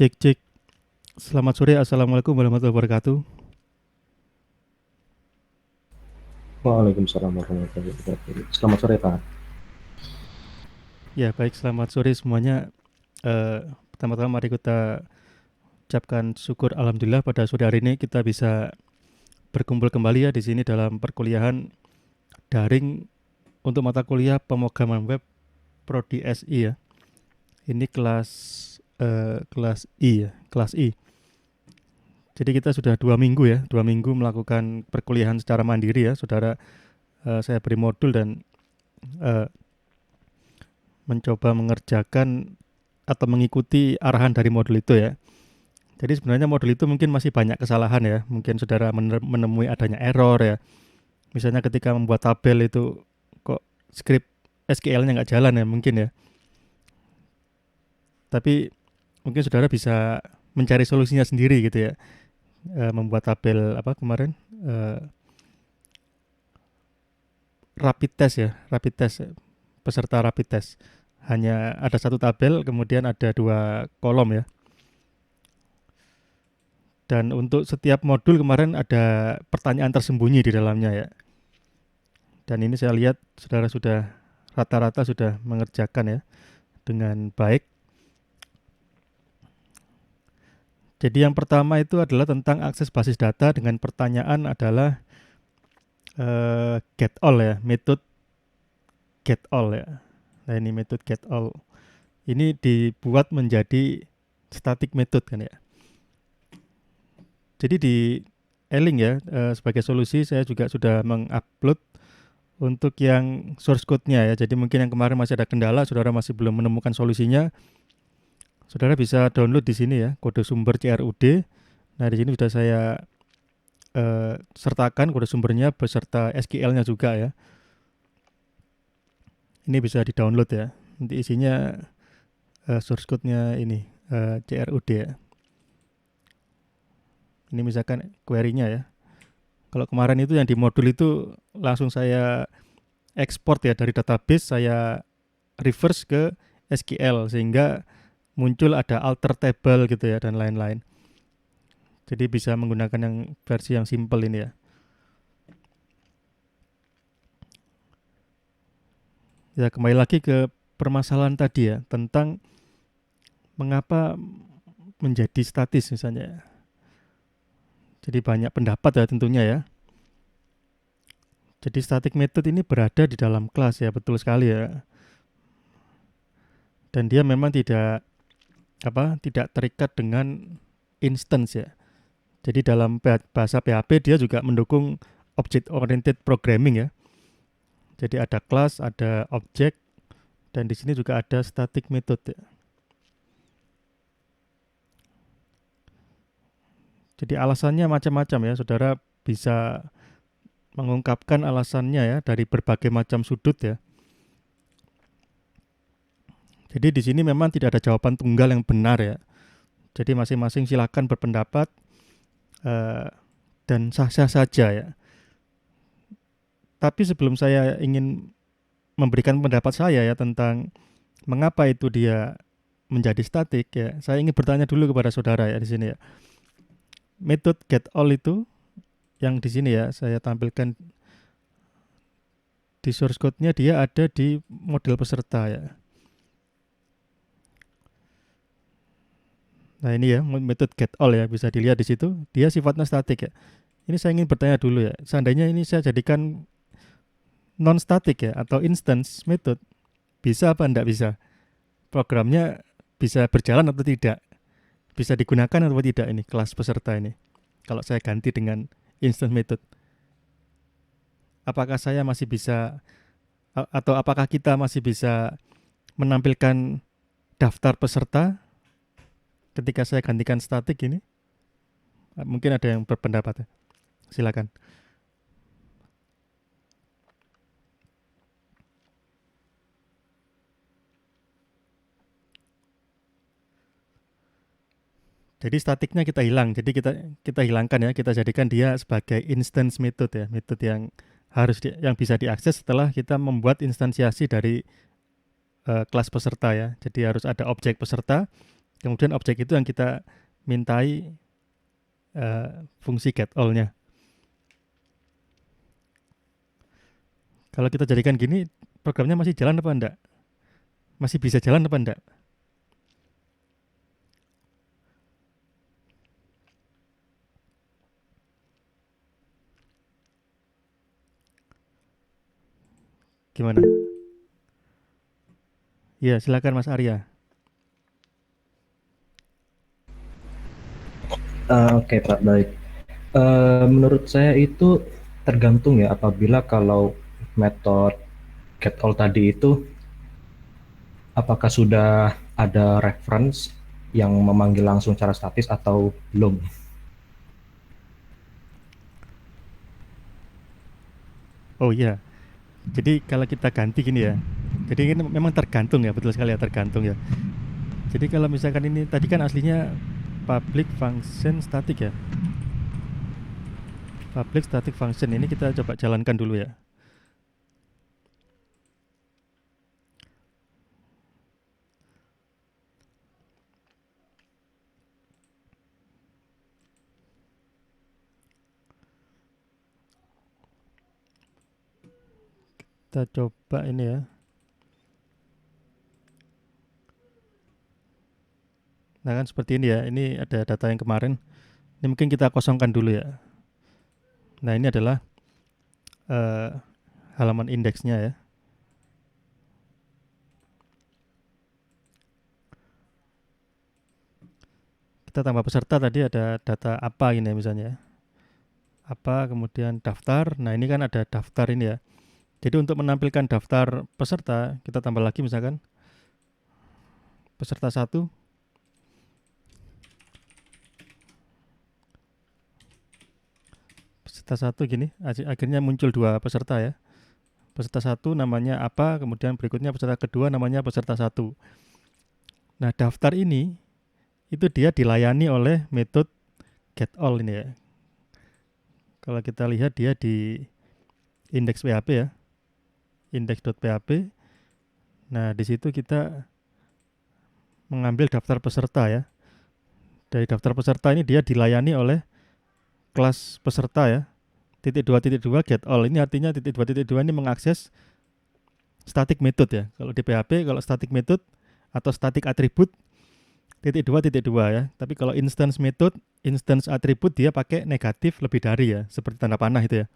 Cek cek. Selamat sore. Assalamualaikum warahmatullahi wabarakatuh. Waalaikumsalam warahmatullahi wabarakatuh. Selamat sore, Pak. Ya baik, selamat sore semuanya. Pertama-tama mari kita ucapkan syukur alhamdulillah pada sore hari ini kita bisa berkumpul kembali ya di sini dalam perkuliahan daring untuk mata kuliah pemrograman web Prodi SI ya. Ini kelas I ya, kelas I. Jadi kita sudah 2 minggu ya, 2 minggu melakukan perkuliahan secara mandiri ya, saudara. Saya beri modul dan eh, mencoba mengerjakan atau mengikuti arahan dari modul itu ya. Jadi sebenarnya modul itu mungkin masih banyak kesalahan ya. Mungkin saudara menemui adanya error ya. Misalnya ketika membuat tabel itu kok script SQL-nya nggak jalan ya mungkin ya. Tapi mungkin saudara bisa mencari solusinya sendiri gitu ya. Membuat tabel apa kemarin rapid test ya, rapid test peserta rapid test. Hanya ada satu tabel, kemudian ada 2 kolom ya. Dan untuk setiap modul kemarin ada pertanyaan tersembunyi di dalamnya ya. Dan ini saya lihat saudara sudah rata-rata sudah mengerjakan ya dengan baik. Jadi yang pertama itu adalah tentang akses basis data dengan pertanyaan adalah get all ya, metode get all ya. Nah ini metode get all. Ini dibuat menjadi static method kan ya. Jadi di Eling ya sebagai solusi saya juga sudah mengupload untuk yang source code-nya ya. Jadi mungkin yang kemarin masih ada kendala, saudara masih belum menemukan solusinya, saudara bisa download di sini ya, kode sumber CRUD. Nah, di sini sudah saya sertakan kode sumbernya beserta SQL-nya juga ya. Ini bisa di-download ya. Nanti isinya source code-nya ini CRUD ya. Ini misalkan query-nya ya. Kalau kemarin itu yang di modul itu langsung saya export ya dari database, saya reverse ke SQL sehingga muncul ada alter table gitu ya dan lain-lain. Jadi bisa menggunakan yang versi yang simple ini ya. Ya kembali lagi ke permasalahan tadi ya tentang mengapa menjadi statis misalnya. Jadi banyak pendapat ya tentunya ya. Jadi static method ini berada di dalam kelas ya, betul sekali ya. Dan dia memang tidak terikat dengan instance ya. Jadi dalam bahasa PHP dia juga mendukung object oriented programming ya. Jadi ada kelas, ada objek, dan di sini juga ada static method ya. Jadi alasannya macam-macam ya, saudara bisa mengungkapkan alasannya ya dari berbagai macam sudut ya. Jadi di sini memang tidak ada jawaban tunggal yang benar ya. Jadi masing-masing silakan berpendapat eh, dan sah-sah saja ya. Tapi sebelum saya ingin memberikan pendapat saya ya tentang mengapa itu dia menjadi statik ya, saya ingin bertanya dulu kepada saudara ya di sini ya. Metode get all itu yang di sini ya saya tampilkan di source code-nya, dia ada di model peserta ya. Nah ini ya metode get all ya, bisa dilihat di situ. Dia sifatnya statik ya. Ini saya ingin bertanya dulu ya. Seandainya ini saya jadikan non statik ya atau instance method, bisa apa enggak bisa? Programnya bisa berjalan atau tidak? Bisa digunakan atau tidak ini kelas peserta ini? Kalau saya ganti dengan instance method, apakah saya masih bisa atau apakah kita masih bisa menampilkan daftar peserta ketika saya gantikan statik ini? Mungkin ada yang berpendapat ya. Silakan. Jadi statiknya kita hilang. Jadi kita hilangkan ya. Kita jadikan dia sebagai instance method ya. Metode yang yang bisa diakses setelah kita membuat instansiasi dari kelas peserta ya. Jadi harus ada objek peserta, Kemudian objek itu yang kita mintai fungsi get all-nya. Kalau kita jadikan gini, programnya masih jalan apa enggak? Masih bisa jalan apa enggak? Gimana? Ya, silakan Mas Arya. Oke Pak, baik. Menurut saya itu tergantung ya, apabila kalau metode get all tadi itu apakah sudah ada reference yang memanggil langsung secara statis atau belum. Oh iya, jadi kalau kita ganti gini ya, jadi ini memang tergantung ya, betul sekali ya, tergantung ya. Jadi kalau misalkan ini tadi kan aslinya public function static ya, public static function ini kita coba jalankan dulu ya. Kita coba ini ya. Nah kan seperti ini ya, ini ada data yang kemarin. Ini mungkin kita kosongkan dulu ya. Nah ini adalah eh, halaman indeksnya ya. Kita tambah peserta tadi ada data apa ini ya misalnya ya. Apa kemudian daftar. Nah ini kan ada daftar ini ya. Jadi untuk menampilkan daftar peserta kita tambah lagi misalkan peserta 1. Peserta 1 gini, akhirnya muncul 2 peserta ya. Peserta 1 namanya apa, kemudian berikutnya peserta kedua namanya peserta 1. Nah, daftar ini itu dia dilayani oleh metode get all ini ya. Kalau kita lihat dia di index PHP ya, index.php. Nah, di situ kita mengambil daftar peserta ya. Dari daftar peserta ini dia dilayani oleh kelas peserta ya. .2.2 get all ini artinya .2.2 ini mengakses static method ya. Kalau di PHP kalau static method atau static attribute .2.2 ya. Tapi kalau instance method, instance attribute dia pakai negatif lebih dari ya, seperti tanda panah itu ya.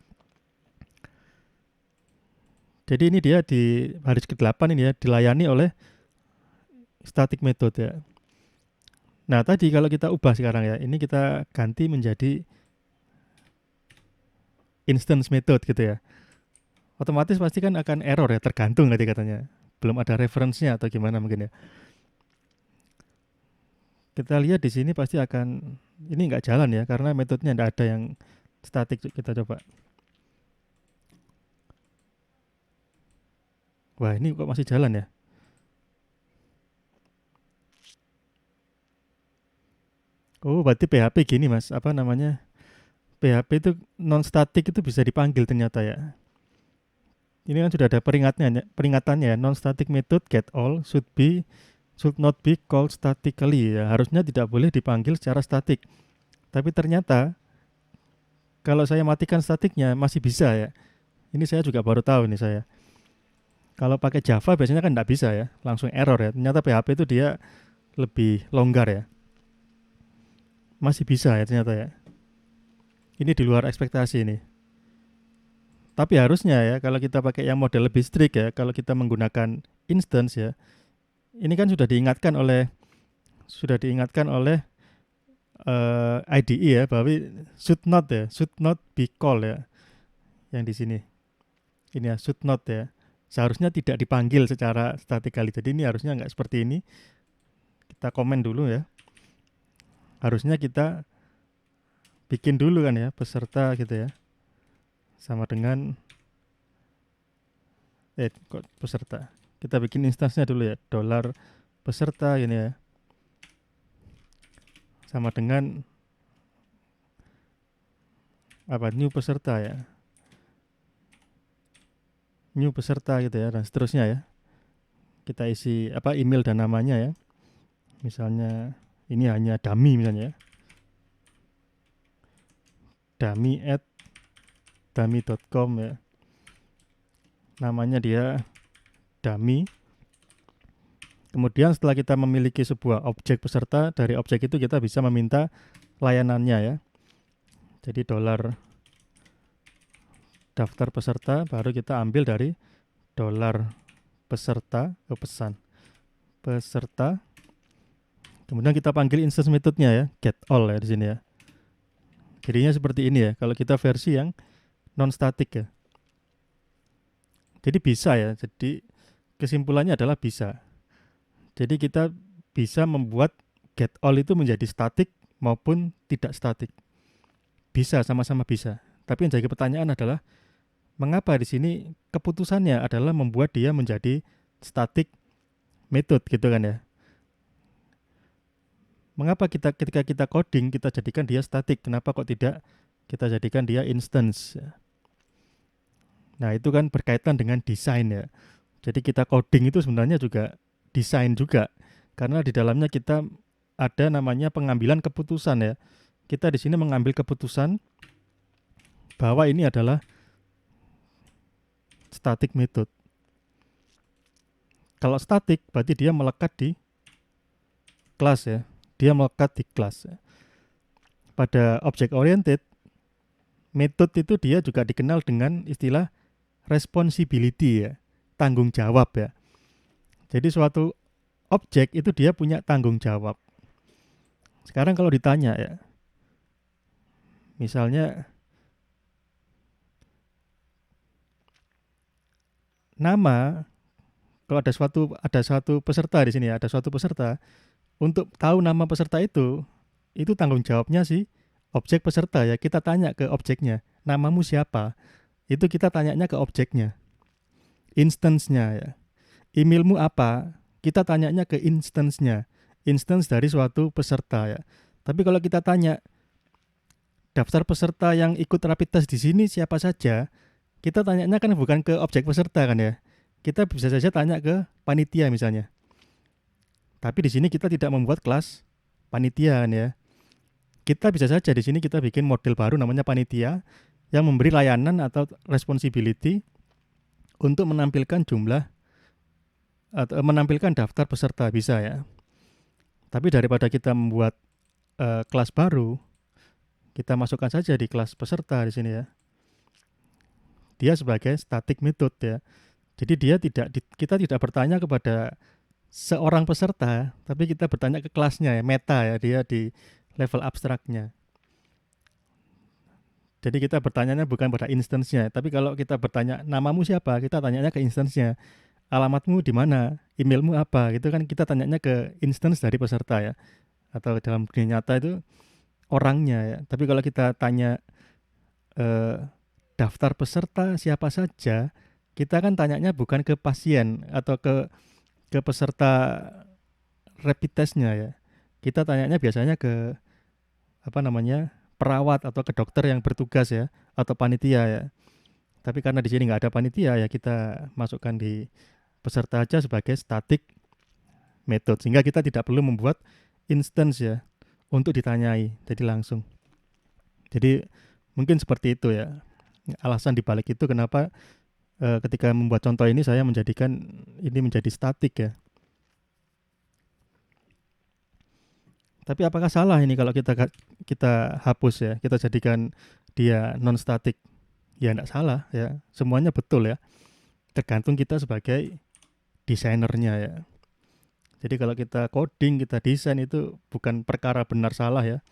Jadi ini dia di baris ke-8 ini ya dilayani oleh static method ya. Nah, tadi kalau kita ubah sekarang ya, ini kita ganti menjadi instance method gitu ya. Otomatis pasti kan akan error ya, tergantung tadi katanya. Belum ada reference-nya atau gimana mungkin ya. Kita lihat di sini pasti akan ini nggak jalan ya karena metodenya nggak ada yang statik. Kita coba. Wah ini kok masih jalan ya. Oh berarti PHP gini mas, apa namanya? PHP itu non statik itu bisa dipanggil ternyata ya. Ini kan sudah ada peringatannya ya. Non static method get all should not be called statically ya. Harusnya tidak boleh dipanggil secara statik. Tapi ternyata kalau saya matikan statiknya masih bisa ya. Ini saya juga baru tahu nih saya. Kalau pakai Java biasanya kan nggak bisa ya, langsung error ya. Ternyata PHP itu dia lebih longgar ya. Masih bisa ya ternyata ya. Ini di luar ekspektasi ini. Tapi harusnya ya kalau kita pakai yang model lebih strict ya, kalau kita menggunakan instance ya, ini kan sudah diingatkan oleh IDE ya bahwa should not be call ya yang di sini. Ini ya should not ya. Seharusnya tidak dipanggil secara statically. Jadi ini harusnya nggak seperti ini. Kita komen dulu ya. Harusnya kita bikin dulu kan ya peserta gitu ya. Sama dengan kok peserta. Kita bikin instansinya dulu ya. Dolar peserta gini ya. Sama dengan apa new peserta ya. New peserta gitu ya dan seterusnya ya. Kita isi apa email dan namanya ya. Misalnya Ini hanya dummy misalnya ya. dummy@dummy.com ya. Namanya dia dummy. Kemudian setelah kita memiliki sebuah objek peserta, dari objek itu kita bisa meminta layanannya ya. Jadi dolar daftar peserta baru kita ambil dari dolar peserta ke pesan peserta. Kemudian kita panggil instance methodnya ya, get all ya di sini ya. Jadinya seperti ini ya. Kalau kita versi yang non static ya. Jadi bisa ya. Jadi kesimpulannya adalah bisa. Jadi kita bisa membuat get all itu menjadi static maupun tidak static. Bisa, sama-sama bisa. Tapi yang jadi pertanyaan adalah mengapa di sini keputusannya adalah membuat dia menjadi static method gitu kan ya. Mengapa ketika kita coding kita jadikan dia static? Kenapa kok tidak kita jadikan dia instance? Nah, itu kan berkaitan dengan desain ya. Jadi kita coding itu sebenarnya juga desain juga. Karena di dalamnya kita ada namanya pengambilan keputusan ya. Kita di sini mengambil keputusan bahwa ini adalah static method. Kalau static berarti dia melekat di kelas ya. Dia melekat di kelas ya. Pada object oriented, method itu dia juga dikenal dengan istilah responsibility ya. Tanggung jawab ya. Jadi suatu objek itu dia punya tanggung jawab. Sekarang kalau ditanya ya, misalnya nama, kalau ada suatu peserta di sini ya, ada suatu peserta, untuk tahu nama peserta itu tanggung jawabnya sih objek peserta ya. Kita tanya ke objeknya, namamu siapa? Itu kita tanyanya ke objeknya. Instance-nya ya. Emailmu apa? Kita tanyanya ke instance-nya. Instance dari suatu peserta ya. Tapi kalau kita tanya daftar peserta yang ikut rapid test di sini siapa saja, kita tanyanya kan bukan ke objek peserta kan ya. Kita bisa saja tanya ke panitia misalnya. Tapi di sini kita tidak membuat kelas panitia kan ya. Kita bisa saja di sini kita bikin model baru namanya panitia yang memberi layanan atau responsibility untuk menampilkan jumlah atau menampilkan daftar peserta bisa ya. Tapi daripada kita membuat kelas baru, kita masukkan saja di kelas peserta di sini ya. Dia sebagai static method ya. Jadi kita tidak bertanya kepada seorang peserta, tapi kita bertanya ke kelasnya ya, meta ya, dia di level abstraknya. Jadi kita bertanyanya bukan pada instance-nya, tapi kalau kita bertanya namamu siapa, kita tanyanya ke instance-nya. Alamatmu di mana, emailmu apa, gitu kan kita tanyanya ke instance dari peserta ya. Atau dalam dunia nyata itu orangnya ya. Tapi kalau kita tanya daftar peserta siapa saja, kita kan tanyanya bukan ke pasien atau ke peserta rapid testnya ya. Kita tanyanya biasanya ke perawat atau ke dokter yang bertugas ya, atau panitia ya. Tapi karena di sini nggak ada panitia ya, kita masukkan di peserta aja sebagai static method, sehingga kita tidak perlu membuat instance ya untuk ditanyai, jadi langsung. Jadi mungkin seperti itu ya alasan dibalik itu kenapa ketika membuat contoh ini saya menjadikan ini menjadi static ya. Tapi apakah salah ini kalau kita hapus ya, kita jadikan dia non static? Ya enggak salah ya, semuanya betul ya. Tergantung kita sebagai desainernya ya. Jadi kalau kita coding, kita desain itu bukan perkara benar salah ya.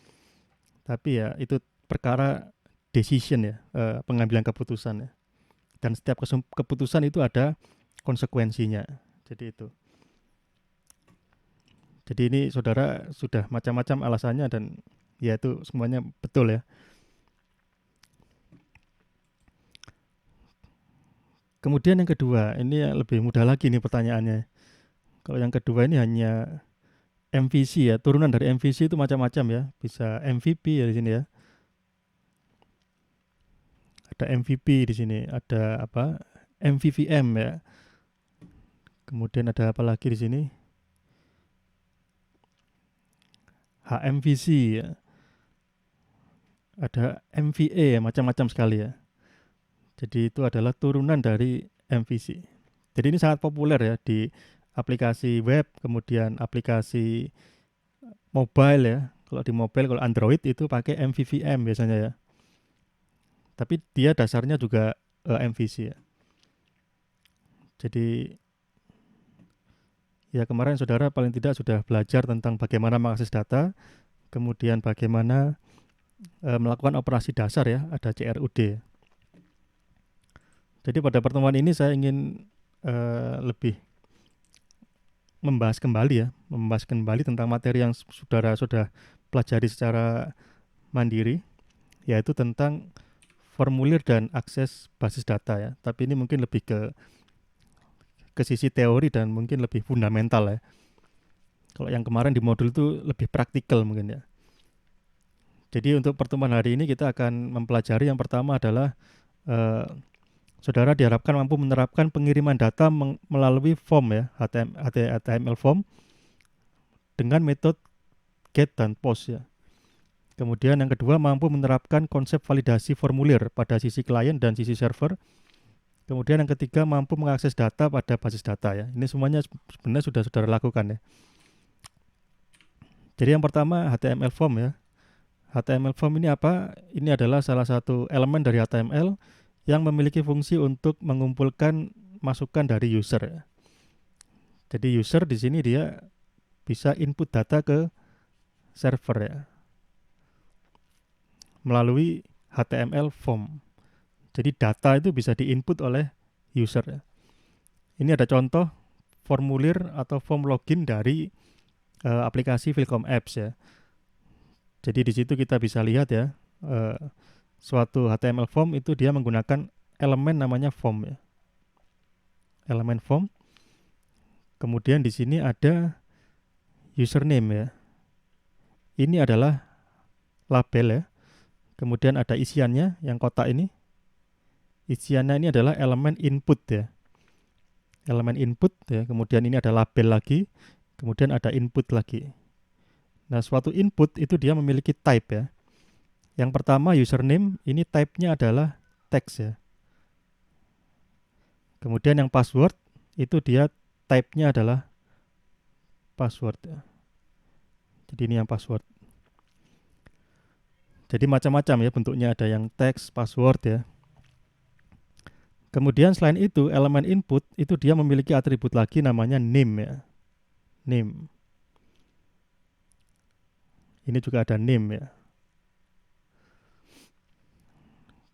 Tapi ya itu perkara decision ya, pengambilan keputusan ya. Dan setiap keputusan itu ada konsekuensinya. Jadi itu. Jadi ini saudara sudah macam-macam alasannya dan ya itu semuanya betul ya. Kemudian yang kedua, ini yang lebih mudah lagi nih pertanyaannya. Kalau yang kedua ini hanya MVC ya, turunan dari MVC itu macam-macam ya. Bisa MVP ya di sini ya. Ada MVP di sini, ada apa? MVVM ya. Kemudian ada apa lagi di sini? HMVC ya, ada MVA ya, macam-macam sekali ya. Jadi itu adalah turunan dari MVC. Jadi ini sangat populer ya di aplikasi web, kemudian aplikasi mobile ya. Kalau di mobile, kalau Android itu pakai MVVM biasanya ya. Tapi dia dasarnya juga MVC ya. Jadi ya kemarin saudara paling tidak sudah belajar tentang bagaimana mengakses data, kemudian bagaimana melakukan operasi dasar ya, ada CRUD. Jadi pada pertemuan ini saya ingin lebih membahas kembali tentang materi yang saudara sudah pelajari secara mandiri, yaitu tentang formulir dan akses basis data ya. Tapi ini mungkin lebih ke sisi teori dan mungkin lebih fundamental ya. Kalau yang kemarin di modul itu lebih praktikal mungkin ya. Jadi untuk pertemuan hari ini kita akan mempelajari yang pertama adalah saudara diharapkan mampu menerapkan pengiriman data melalui form ya, HTML form dengan metode get dan post ya. Kemudian yang kedua mampu menerapkan konsep validasi formulir pada sisi klien dan sisi server. Kemudian yang ketiga mampu mengakses data pada basis data ya. Ini semuanya sebenarnya sudah saudara lakukan ya. Jadi yang pertama HTML form ya. HTML form ini apa? Ini adalah salah satu elemen dari HTML yang memiliki fungsi untuk mengumpulkan masukan dari user ya. Jadi user di sini dia bisa input data ke server ya melalui HTML form. Jadi data itu bisa diinput oleh user ya. Ini ada contoh formulir atau form login dari aplikasi Philcom Apps ya. Jadi di situ kita bisa lihat ya, suatu HTML form itu dia menggunakan elemen namanya form ya. Elemen form. Kemudian di sini ada username ya. Ini adalah label ya. Kemudian ada isiannya yang kotak ini. Isiannya ini adalah elemen input ya. Elemen input ya. Kemudian ini ada label lagi. Kemudian ada input lagi. Nah, suatu input itu dia memiliki type ya. Yang pertama username, ini type-nya adalah text ya. Kemudian yang password, itu dia type-nya adalah password ya. Jadi ini yang password. Jadi macam-macam ya bentuknya, ada yang text, password ya. Kemudian selain itu, elemen input itu dia memiliki atribut lagi namanya name ya. Name. Ini juga ada name ya.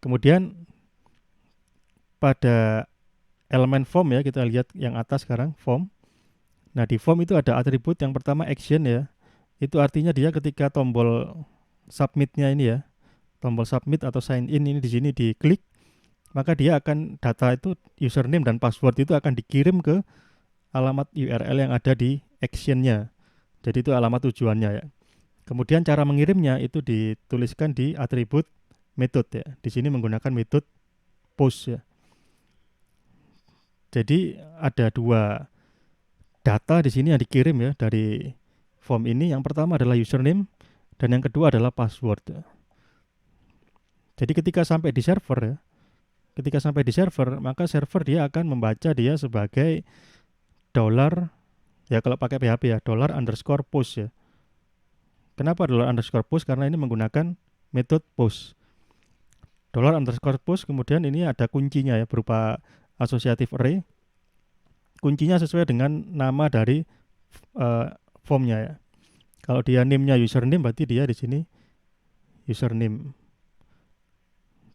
Kemudian pada elemen form ya, kita lihat yang atas sekarang, form. Nah, di form itu ada atribut yang pertama action ya. Itu artinya dia ketika tombol submit-nya ini ya, tombol submit atau sign in ini di sini diklik, maka dia akan data itu username dan password itu akan dikirim ke alamat URL yang ada di action-nya. Jadi itu alamat tujuannya ya. Kemudian cara mengirimnya itu dituliskan di atribut method ya. Di sini menggunakan metode post ya. Jadi ada dua data di sini yang dikirim ya dari form ini. Yang pertama adalah username dan yang kedua adalah password ya. Jadi ketika sampai di server ya, maka server dia akan membaca dia sebagai dollar ya, kalau pakai PHP ya, $_post ya. Kenapa $_post? Karena ini menggunakan metode post. $_post, kemudian ini ada kuncinya ya berupa associative array. Kuncinya sesuai dengan nama dari formnya ya. Kalau dia name-nya username, berarti dia di sini username.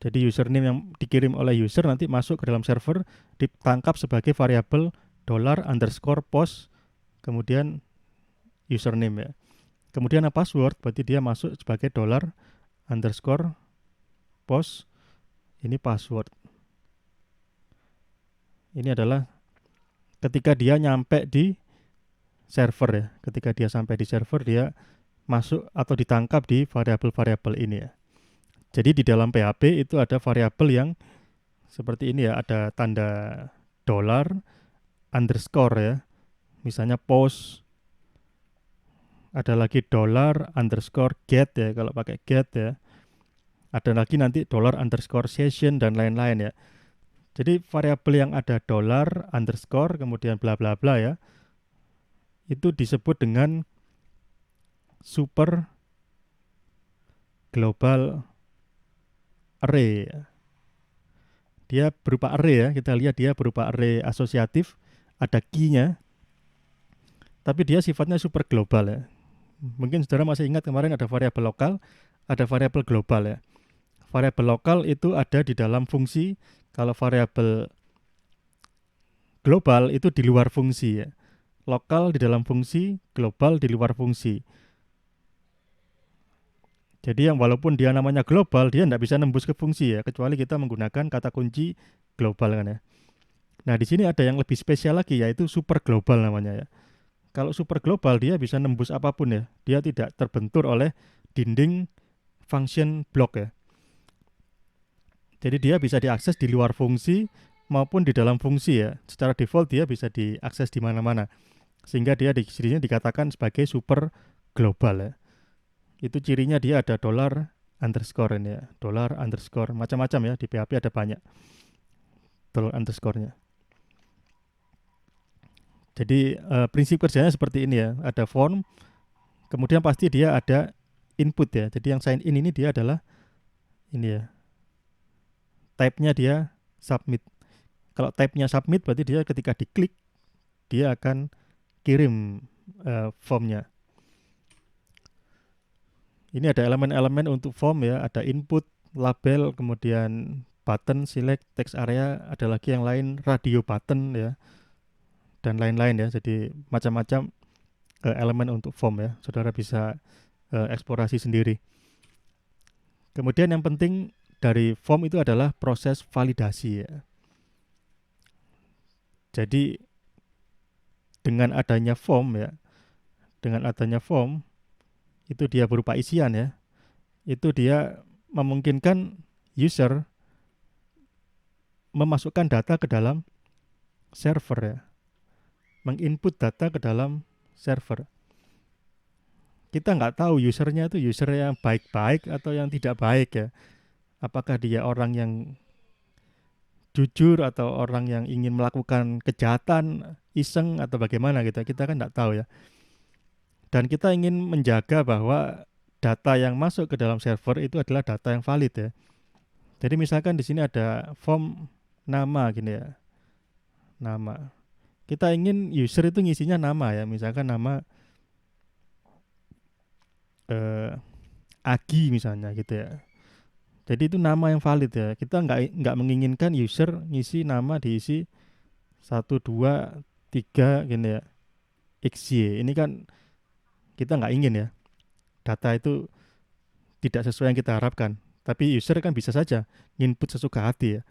Jadi username yang dikirim oleh user nanti masuk ke dalam server, ditangkap sebagai variabel $_post, kemudian username ya. Kemudian password, berarti dia masuk sebagai $_post, ini password. Ini adalah ketika dia nyampe di server ya. Ketika dia sampai di server, dia masuk atau ditangkap di variabel-variabel ini ya. Jadi di dalam PHP itu ada variabel yang seperti ini ya, ada tanda $_ ya. Misalnya post ada lagi $_get ya kalau pakai get ya. Ada lagi nanti $_session dan lain-lain ya. Jadi variabel yang ada $_ kemudian bla bla bla ya, itu disebut dengan super global array. Dia berupa array ya, kita lihat dia berupa array asosiatif, ada key-nya, tapi dia sifatnya super global ya. Mungkin saudara masih ingat kemarin ada variabel lokal, ada variabel global ya. Variabel lokal itu ada di dalam fungsi, kalau variabel global itu di luar fungsi ya. Lokal di dalam fungsi, global di luar fungsi. Jadi yang walaupun dia namanya global, dia tidak bisa nembus ke fungsi ya, kecuali kita menggunakan kata kunci global kan ya. Nah di sini ada yang lebih spesial lagi, yaitu super global namanya ya. Kalau super global dia bisa nembus apapun ya, dia tidak terbentur oleh dinding function block ya. Jadi dia bisa diakses di luar fungsi maupun di dalam fungsi ya. Secara default dia bisa diakses di mana-mana. Sehingga dia di sini dikatakan sebagai super global ya. Itu cirinya dia ada $_ ini ya. $_ macam-macam ya, di PHP ada banyak $_-nya. Jadi prinsip kerjanya seperti ini ya. Ada form, kemudian pasti dia ada input ya. Jadi yang sign in ini dia adalah ini ya. Type-nya dia submit. Kalau type-nya submit berarti dia ketika diklik dia akan kirim formnya. Ini ada elemen-elemen untuk form ya, ada input, label, kemudian button, select, text area, ada lagi yang lain radio button ya, dan lain-lain ya. Jadi macam-macam elemen untuk form ya. Saudara bisa eksplorasi sendiri. Kemudian yang penting dari form itu adalah proses validasi ya. Jadi dengan adanya form ya, itu dia berupa isian ya, itu dia memungkinkan user memasukkan data ke dalam server ya, menginput data ke dalam server. Kita nggak tahu usernya itu user yang baik-baik atau yang tidak baik ya. Apakah dia orang yang jujur atau orang yang ingin melakukan kejahatan, iseng atau bagaimana gitu. Kita kan nggak tahu ya. Dan kita ingin menjaga bahwa data yang masuk ke dalam server itu adalah data yang valid ya. Jadi misalkan di sini ada form nama gini ya. Nama. Kita ingin user itu ngisinya nama ya. Misalkan nama Agi misalnya gitu ya. Jadi itu nama yang valid ya. Kita nggak menginginkan user ngisi nama diisi 1, 2, 3 gini ya. XY. Ini kan kita nggak ingin ya. Data itu tidak sesuai yang kita harapkan. Tapi user kan bisa saja input sesuka hati ya.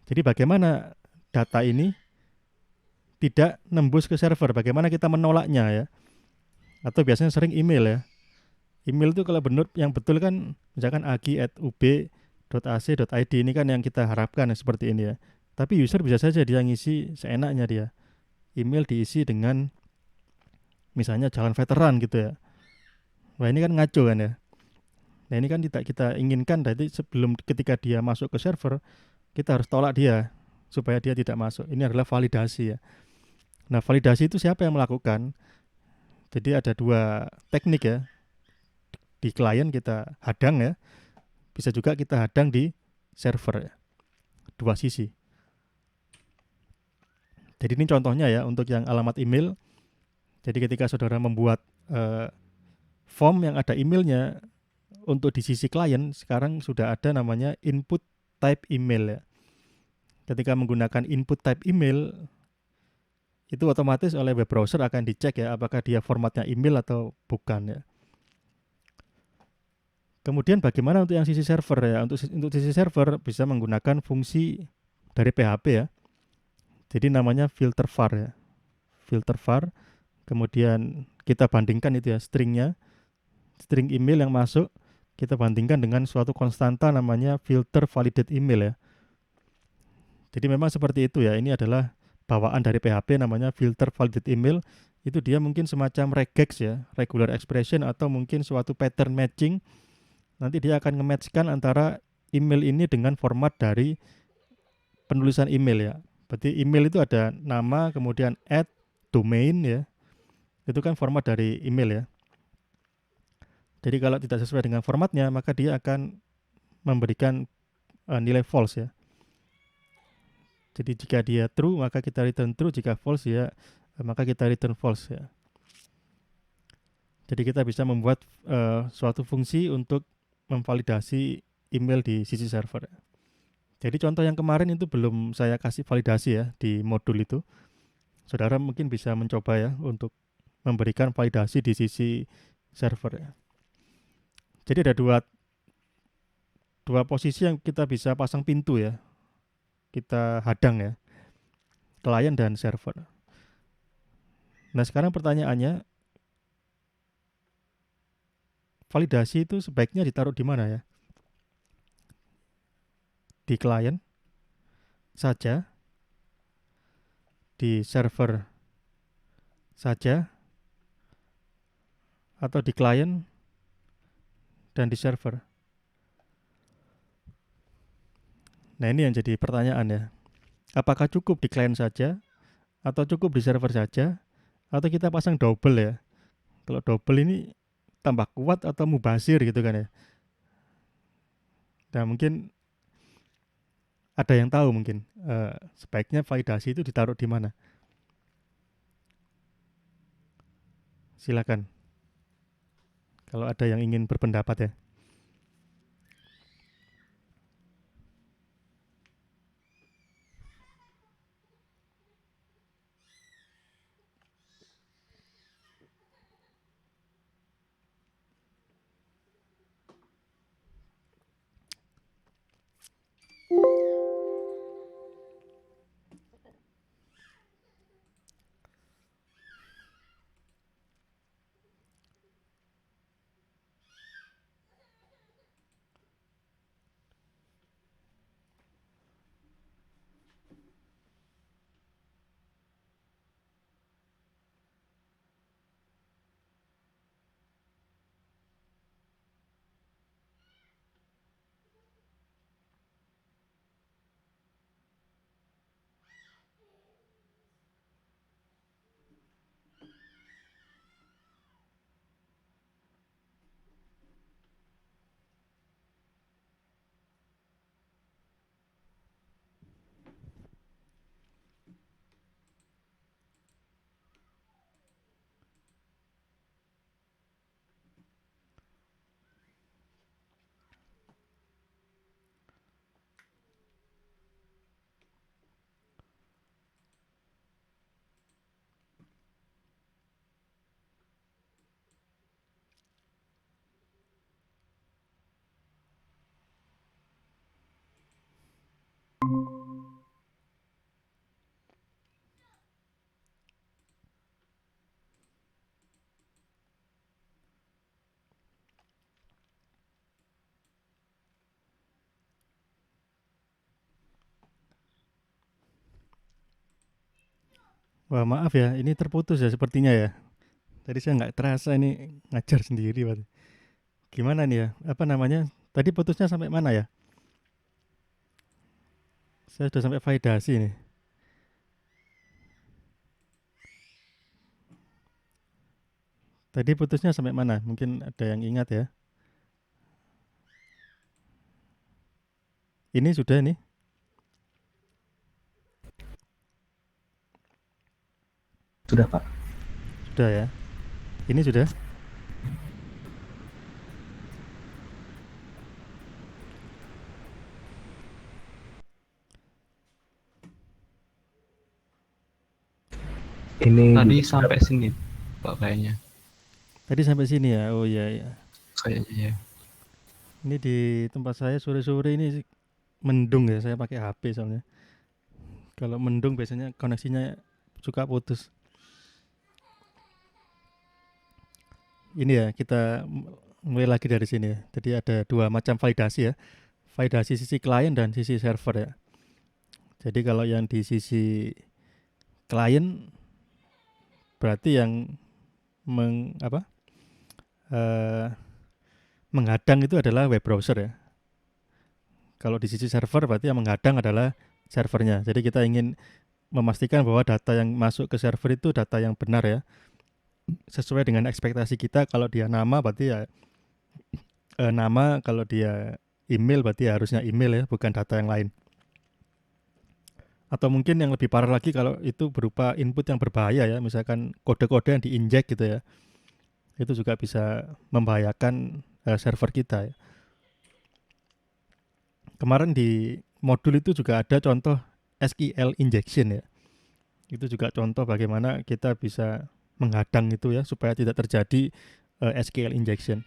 Jadi bagaimana data ini tidak nembus ke server? Bagaimana kita menolaknya ya? Atau biasanya sering email ya. Email itu kalau benar yang betul kan misalkan agi@ub.ac.id, ini kan yang kita harapkan ya, seperti ini ya. Tapi user bisa saja dia ngisi seenaknya dia. Email diisi dengan misalnya jalan veteran gitu ya. Wah ini kan ngaco kan ya. Nah ini kan tidak kita inginkan. Jadi sebelum ketika dia masuk ke server, kita harus tolak dia supaya dia tidak masuk. Ini adalah validasi ya. Nah validasi itu siapa yang melakukan? Jadi ada dua teknik ya. Di klien kita hadang ya, bisa juga kita hadang di server ya. Dua sisi. Jadi ini contohnya ya untuk yang alamat email. Jadi ketika saudara membuat form yang ada emailnya, untuk di sisi klien sekarang sudah ada namanya input type email ya. Ketika menggunakan input type email, itu otomatis oleh web browser akan dicek ya apakah dia formatnya email atau bukan ya. Kemudian bagaimana untuk yang sisi server ya? Untuk sisi server bisa menggunakan fungsi dari PHP ya. Jadi namanya filter var ya. Filter var. Kemudian kita bandingkan itu ya stringnya. String email yang masuk kita bandingkan dengan suatu konstanta namanya filter validate email ya. Jadi memang seperti itu ya. Ini adalah bawaan dari PHP namanya filter validate email itu dia mungkin semacam regex ya, regular expression, atau mungkin suatu pattern matching. Nanti dia akan nge-matchkan antara email ini dengan format dari penulisan email ya. Berarti email itu ada nama, kemudian at, domain ya. Itu kan format dari email ya. Jadi kalau tidak sesuai dengan formatnya, maka dia akan memberikan nilai false ya. Jadi jika dia true, maka kita return true. Jika false ya, maka kita return false ya. Jadi kita bisa membuat suatu fungsi untuk memvalidasi email di sisi server. Jadi contoh yang kemarin itu belum saya kasih validasi ya di modul itu. Saudara mungkin bisa mencoba ya untuk memberikan validasi di sisi server ya. Jadi ada dua posisi yang kita bisa pasang pintu ya. Kita hadang ya, klien dan server. Nah sekarang pertanyaannya, validasi itu sebaiknya ditaruh di mana ya? Di klien saja, di server saja, atau di klien dan di server? Nah ini yang jadi pertanyaan ya. Apakah cukup di klien saja, atau cukup di server saja, atau kita pasang double ya? Kalau double ini tambah kuat atau mubazir gitu kan ya. Nah mungkin ada yang tahu mungkin sebaiknya validasi itu ditaruh di mana? Silakan. Kalau ada yang ingin berpendapat ya. Wah maaf ya, ini terputus ya sepertinya ya. Tadi saya nggak terasa ini ngajar sendiri. Gimana nih ya? Apa namanya? Tadi putusnya sampai mana ya? Saya sudah sampai validasi nih. Tadi putusnya sampai mana? Mungkin ada yang ingat ya. Ini sudah nih. Sudah, Pak. Sudah ya. Ini sudah. Ini Tadi sampai sini, Pak, kayaknya. Tadi sampai sini ya. Oh iya ya. Kayaknya ya. Ini di tempat saya sore-sore ini mendung ya. Saya pakai HP soalnya. Kalau mendung biasanya koneksinya suka putus. Ini ya, kita mulai lagi dari sini ya. Jadi ada dua macam validasi ya. Validasi sisi klien dan sisi server ya. Jadi kalau yang di sisi klien berarti yang menghadang itu adalah web browser ya. Kalau di sisi server berarti yang menghadang adalah servernya. Jadi kita ingin memastikan bahwa data yang masuk ke server itu data yang benar ya, sesuai dengan ekspektasi kita. Kalau dia nama berarti ya nama, kalau dia email berarti ya harusnya email ya, bukan data yang lain. Atau mungkin yang lebih parah lagi kalau itu berupa input yang berbahaya ya, misalkan kode-kode yang diinjek gitu ya, itu juga bisa membahayakan server kita ya. Kemarin di modul itu juga ada contoh SQL injection ya. Itu juga contoh bagaimana kita bisa menghadang itu ya, supaya tidak terjadi SQL injection.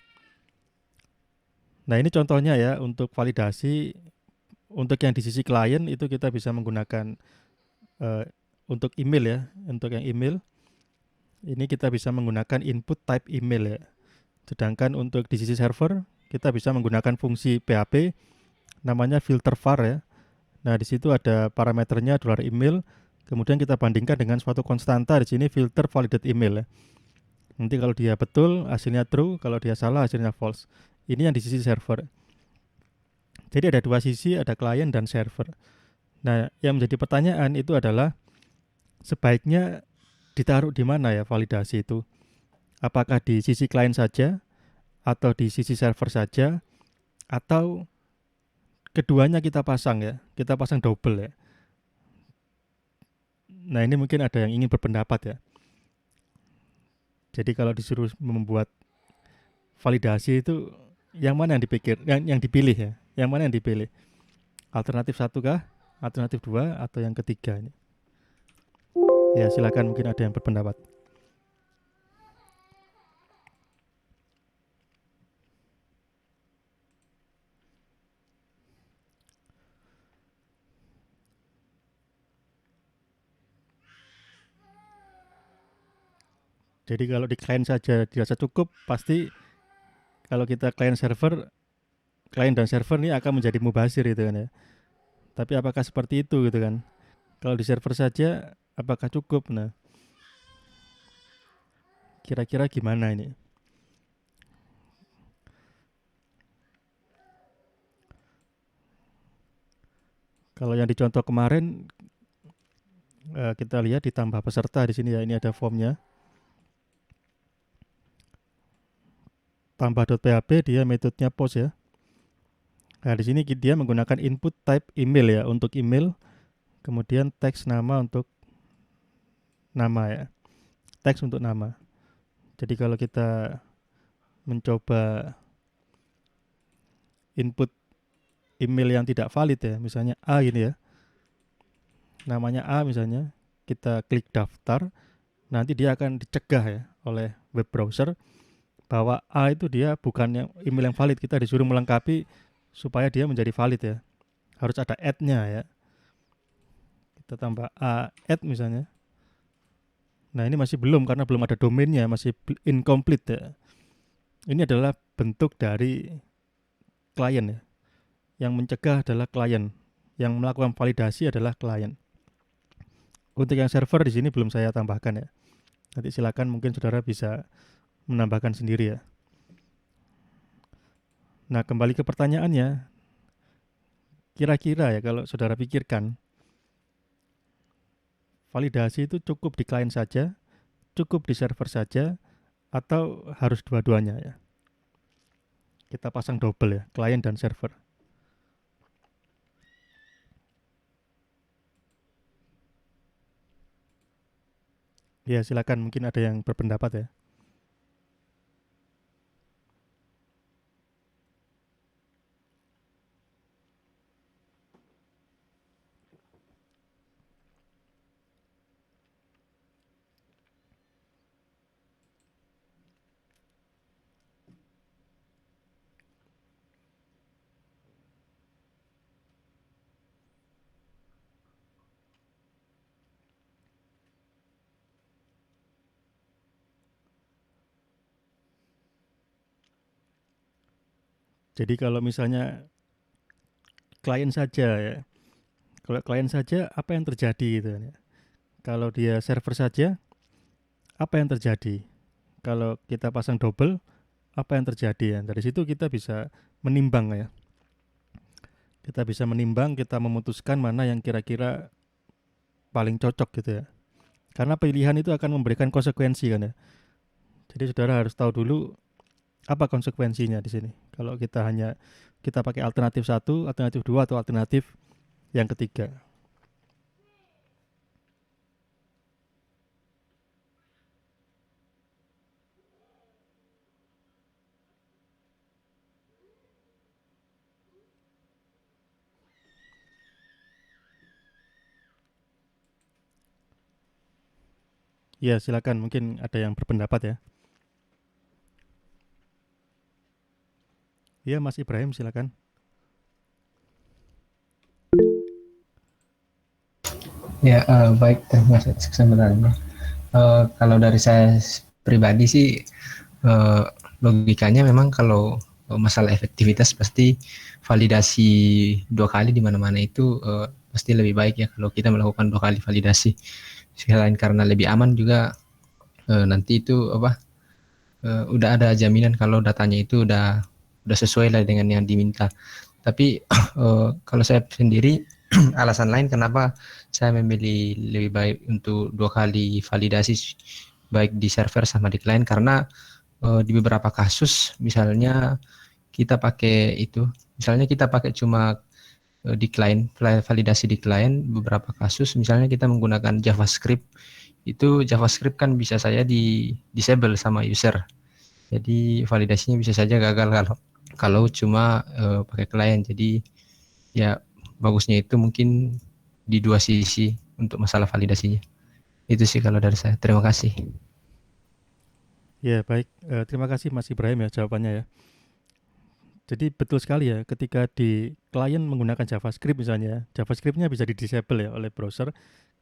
Nah ini contohnya ya, untuk validasi. Untuk yang di sisi klien itu kita bisa menggunakan untuk email ya. Untuk yang email ini kita bisa menggunakan input type email ya. Sedangkan untuk di sisi server kita bisa menggunakan fungsi PHP namanya filter var ya. Nah di situ ada parameternya $email. Kemudian kita bandingkan dengan suatu konstanta, di sini filter validate email ya. Nanti kalau dia betul hasilnya true, kalau dia salah hasilnya false. Ini yang di sisi server. Jadi ada dua sisi, ada klien dan server. Nah, yang menjadi pertanyaan itu adalah sebaiknya ditaruh di mana ya validasi itu? Apakah di sisi klien saja, atau di sisi server saja, atau keduanya kita pasang ya? Kita pasang double ya. Nah, ini mungkin ada yang ingin berpendapat ya. Jadi kalau disuruh membuat validasi itu yang mana yang dipikir, yang dipilih ya? Yang mana yang dipilih? Alternatif 1 kah? Alternatif 2 atau yang ketiga ini? Ya, silakan, mungkin ada yang berpendapat. Jadi kalau di klien saja dirasa cukup, pasti kalau kita klien dan server ini akan menjadi mubazir gitu kan ya. Tapi apakah seperti itu gitu kan? Kalau di server saja apakah cukup? Nah, kira-kira gimana ini? Kalau yang dicontoh kemarin kita lihat ditambah peserta di sini ya, ini ada formnya. Tambah.php dia metodenya post ya. Nah, di sini dia menggunakan input type email ya untuk email, kemudian teks nama untuk nama ya. Teks untuk nama. Jadi kalau kita mencoba input email yang tidak valid ya, misalnya A ini ya. Namanya A misalnya, kita klik daftar, nanti dia akan dicegah ya oleh web browser bahwa A itu dia bukan yang email yang valid. Kita disuruh melengkapi supaya dia menjadi valid ya. Harus ada add-nya ya. Kita tambah A add misalnya. Nah ini masih belum karena belum ada domainnya, masih incomplete ya. Ini adalah bentuk dari klien ya. Yang mencegah adalah klien, yang melakukan validasi adalah klien. Untuk yang server di sini belum saya tambahkan ya. Nanti silakan mungkin saudara bisa menambahkan sendiri ya. Nah kembali ke pertanyaannya, kira-kira ya kalau saudara pikirkan, validasi itu cukup di klien saja, cukup di server saja, atau harus dua-duanya ya? Kita pasang double ya, klien dan server. Ya silakan, mungkin ada yang berpendapat ya. Jadi kalau misalnya klien saja ya, kalau klien saja apa yang terjadi gitu ya? Kalau dia server saja, apa yang terjadi. Kalau kita pasang double, apa yang terjadi ya. Dari situ kita bisa menimbang ya. Kita bisa menimbang, kita memutuskan mana yang kira-kira paling cocok gitu ya. Karena pilihan itu akan memberikan konsekuensi kan ya. Jadi saudara harus tahu dulu apa konsekuensinya di sini. Kalau kita pakai alternatif 1, alternatif 2 atau alternatif yang ketiga. Ya, silakan, mungkin ada yang berpendapat ya. Ya, Mas Ibrahim, silakan. Ya, baik, terima kasih atas kesempatannya. Kalau dari saya pribadi sih, logikanya memang kalau masalah efektivitas pasti validasi 2 kali di mana-mana itu pasti lebih baik ya kalau kita melakukan 2 kali validasi. Selain karena lebih aman juga nanti itu udah ada jaminan kalau datanya itu udah sesuai lah dengan yang diminta. Tapi kalau saya sendiri alasan lain kenapa saya memilih lebih baik untuk 2 kali validasi baik di server sama di klien, karena di beberapa kasus misalnya kita pakai cuma di klien, validasi di klien, beberapa kasus misalnya kita menggunakan JavaScript, itu JavaScript kan bisa saja di disable sama user, jadi validasinya bisa saja gagal kalau cuma pakai klien. Jadi ya bagusnya itu mungkin di 2 sisi untuk masalah validasinya. Itu sih kalau dari saya. Terima kasih. Ya, baik. Terima kasih Mas Ibrahim ya jawabannya ya. Jadi betul sekali ya, ketika di klien menggunakan JavaScript misalnya, JavaScript-nya bisa di-disable ya oleh browser.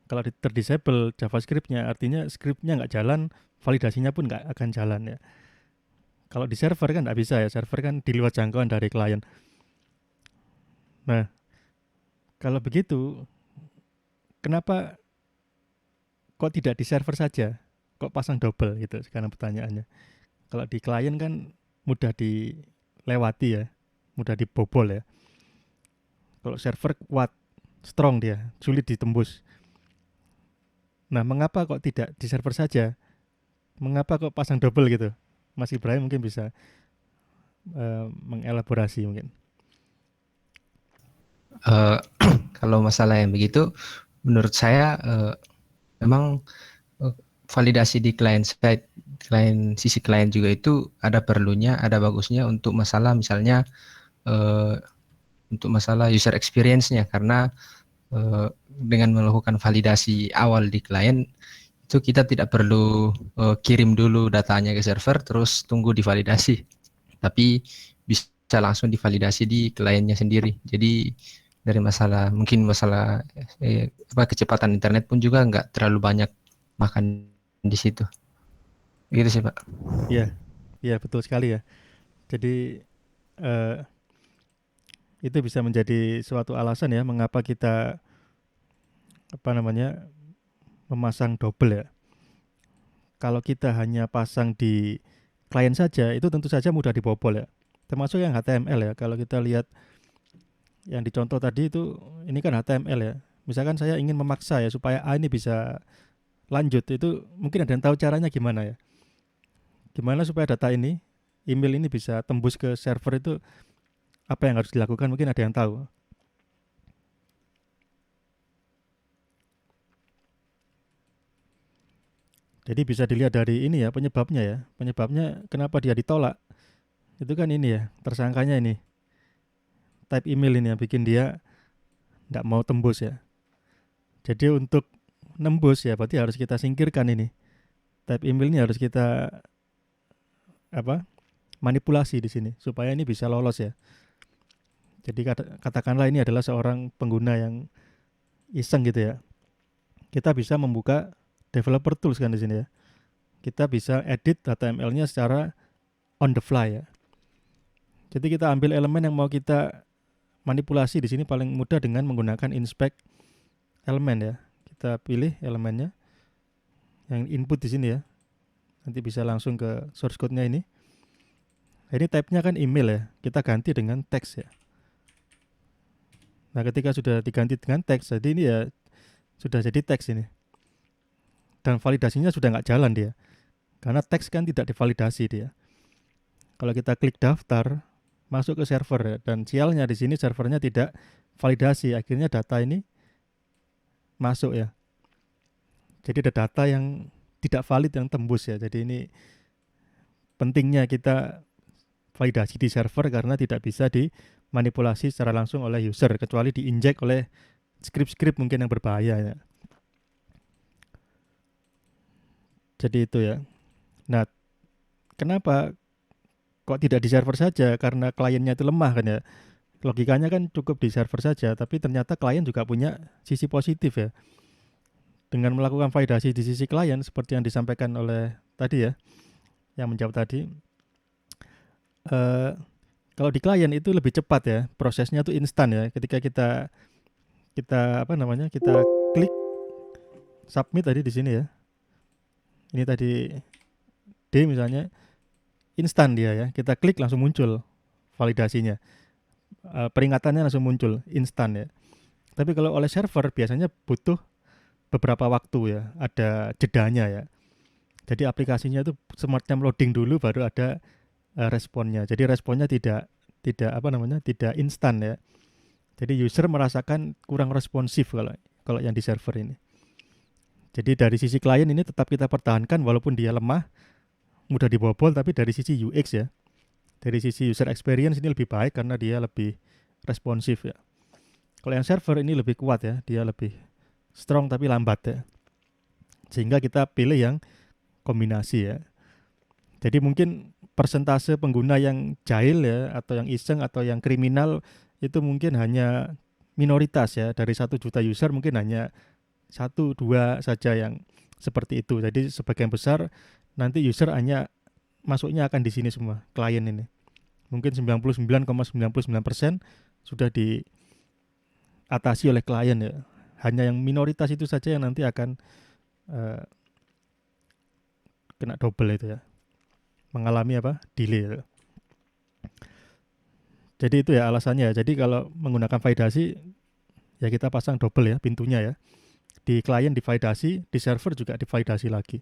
Kalau terdisable JavaScript-nya, artinya script-nya nggak jalan, validasinya pun nggak akan jalan ya. Kalau di server kan nggak bisa ya, server kan di luar jangkauan dari klien. Nah, kalau begitu, kenapa kok tidak di server saja? Kok pasang double gitu sekarang pertanyaannya. Kalau di klien kan mudah dilewati ya, mudah dibobol ya. Kalau server kuat, strong dia, sulit ditembus. Nah, mengapa kok tidak di server saja? Mengapa kok pasang double gitu? Mas Ibrahim mungkin bisa mengelaborasi mungkin. Kalau masalah yang begitu, menurut saya memang validasi di sisi klien juga itu ada perlunya, ada bagusnya untuk masalah misalnya untuk masalah user experience-nya, karena dengan melakukan validasi awal di klien itu kita tidak perlu kirim dulu datanya ke server terus tunggu divalidasi, tapi bisa langsung divalidasi di kliennya sendiri. Jadi dari masalah kecepatan internet pun juga nggak terlalu banyak makan di situ. Gitu sih Pak. Iya betul sekali ya. Jadi itu bisa menjadi suatu alasan ya mengapa kita memasang double ya. Kalau kita hanya pasang di klien saja, itu tentu saja mudah dibobol ya. Termasuk yang HTML ya. Kalau kita lihat yang dicontoh tadi itu, ini kan HTML ya. Misalkan saya ingin memaksa ya supaya A ini bisa lanjut, itu mungkin ada yang tahu caranya gimana ya. Gimana supaya data ini, email ini bisa tembus ke server, itu apa yang harus dilakukan, mungkin ada yang tahu. Jadi bisa dilihat dari ini ya penyebabnya ya. Penyebabnya kenapa dia ditolak. Itu kan ini ya, tersangkanya ini. Type email ini yang bikin dia tidak mau tembus ya. Jadi untuk nembus ya berarti harus kita singkirkan ini. Type email ini harus kita manipulasi di sini supaya ini bisa lolos ya. Jadi katakanlah ini adalah seorang pengguna yang iseng gitu ya. Kita bisa membuka developer tools kan di sini ya. Kita bisa edit HTML-nya secara on the fly ya. Jadi kita ambil elemen yang mau kita manipulasi di sini paling mudah dengan menggunakan inspect elemen ya. Kita pilih elemennya yang input di sini ya. Nanti bisa langsung ke source code-nya ini. Ini type-nya kan email ya. Kita ganti dengan teks ya. Nah, ketika sudah diganti dengan teks, jadi ini ya sudah jadi teks ini. Dan validasinya sudah nggak jalan dia. Karena teks kan tidak divalidasi dia. Kalau kita klik daftar, masuk ke server ya. Dan sialnya di sini servernya tidak validasi. Akhirnya data ini masuk ya. Jadi ada data yang tidak valid yang tembus ya. Jadi ini pentingnya kita validasi di server karena tidak bisa dimanipulasi secara langsung oleh user kecuali diinjek oleh script-script mungkin yang berbahaya ya. Jadi itu ya. Nah, kenapa kok tidak di server saja? Karena kliennya itu lemah kan ya. Logikanya kan cukup di server saja, tapi ternyata klien juga punya sisi positif ya. Dengan melakukan validasi di sisi klien seperti yang disampaikan oleh tadi ya, yang menjawab tadi, kalau di klien itu lebih cepat ya, prosesnya tuh instan ya. Ketika kita klik submit tadi di sini ya. Ini tadi D misalnya, instan dia ya. Kita klik langsung muncul validasinya. Peringatannya langsung muncul instan ya. Tapi kalau oleh server biasanya butuh beberapa waktu ya, ada jedanya ya. Jadi aplikasinya itu semacam loading dulu baru ada responnya. Jadi responnya tidak instan ya. Jadi user merasakan kurang responsif kalau yang di server ini. Jadi dari sisi klien ini tetap kita pertahankan walaupun dia lemah, mudah dibobol, tapi dari sisi UX ya, dari sisi user experience ini lebih baik karena dia lebih responsif ya. Kalau yang server ini lebih kuat ya, dia lebih strong tapi lambat ya. Sehingga kita pilih yang kombinasi ya. Jadi mungkin persentase pengguna yang jahil ya, atau yang iseng atau yang kriminal itu mungkin hanya minoritas ya. Dari 1 juta user mungkin hanya 1-2 saja yang seperti itu. Jadi sebagian besar nanti user hanya masuknya akan di sini semua, klien ini. Mungkin 99,99% sudah diatasi oleh klien ya. Hanya yang minoritas itu saja yang nanti akan kena double itu ya. Mengalami delay itu. Jadi itu ya alasannya. Jadi kalau menggunakan validasi ya kita pasang double ya pintunya ya. Di klien divalidasi, di server juga divalidasi lagi.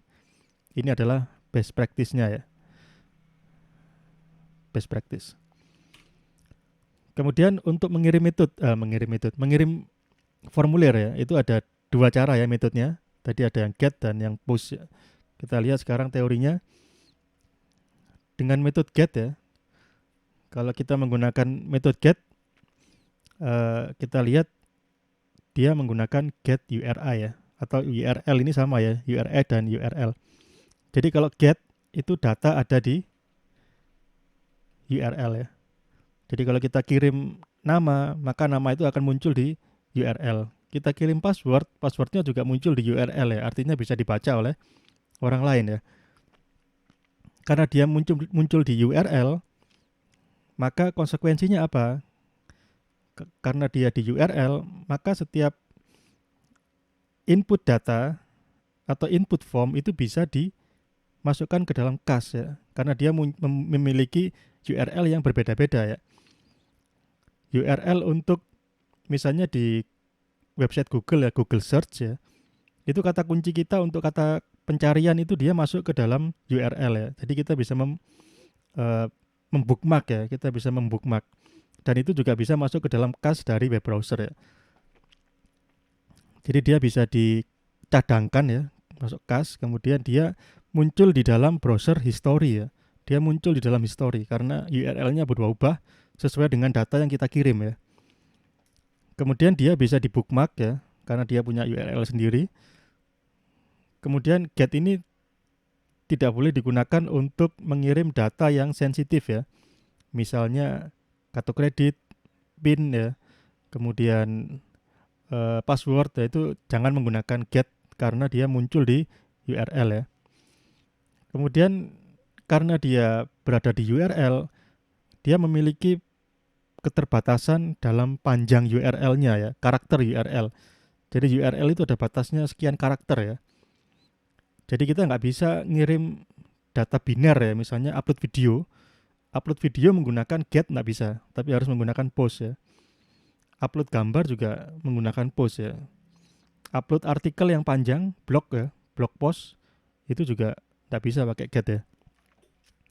Ini adalah best practice-nya ya. Best practice. Kemudian untuk mengirim formulir ya, itu ada 2 cara ya metodenya. Tadi ada yang get dan yang push ya. Kita lihat sekarang teorinya. Dengan metode get ya. Kalau kita menggunakan metode get, kita lihat dia menggunakan get URI ya, atau URL ini sama ya, URI dan URL. Jadi kalau get itu data ada di URL ya. Jadi kalau kita kirim nama, maka nama itu akan muncul di URL. Kita kirim password, passwordnya juga muncul di URL ya, artinya bisa dibaca oleh orang lain ya. Karena dia muncul di URL, maka konsekuensinya apa? Karena dia di URL, maka setiap input data atau input form itu bisa dimasukkan ke dalam cache ya. Karena dia memiliki URL yang berbeda-beda ya. URL untuk misalnya di website Google ya, Google Search ya. Itu kata kunci kita untuk kata pencarian itu dia masuk ke dalam URL ya. Jadi kita bisa membookmark ya, kita bisa membookmark. Dan itu juga bisa masuk ke dalam cache dari web browser ya. Jadi dia bisa dicadangkan ya, masuk cache, kemudian dia muncul di dalam browser history ya. Dia muncul di dalam history karena URL-nya berubah-ubah sesuai dengan data yang kita kirim ya. Kemudian dia bisa di bookmark ya, karena dia punya URL sendiri. Kemudian get ini tidak boleh digunakan untuk mengirim data yang sensitif ya. Misalnya kartu kredit, PIN ya, kemudian password ya, itu jangan menggunakan get karena dia muncul di URL ya. Kemudian karena dia berada di URL, dia memiliki keterbatasan dalam panjang URL-nya ya, karakter URL. Jadi URL itu ada batasnya sekian karakter ya. Jadi kita nggak bisa ngirim data biner ya, misalnya upload video menggunakan get nggak bisa, tapi harus menggunakan post ya. Upload gambar juga menggunakan post ya. Upload artikel yang panjang, blog ya, blog post, itu juga nggak bisa pakai get ya.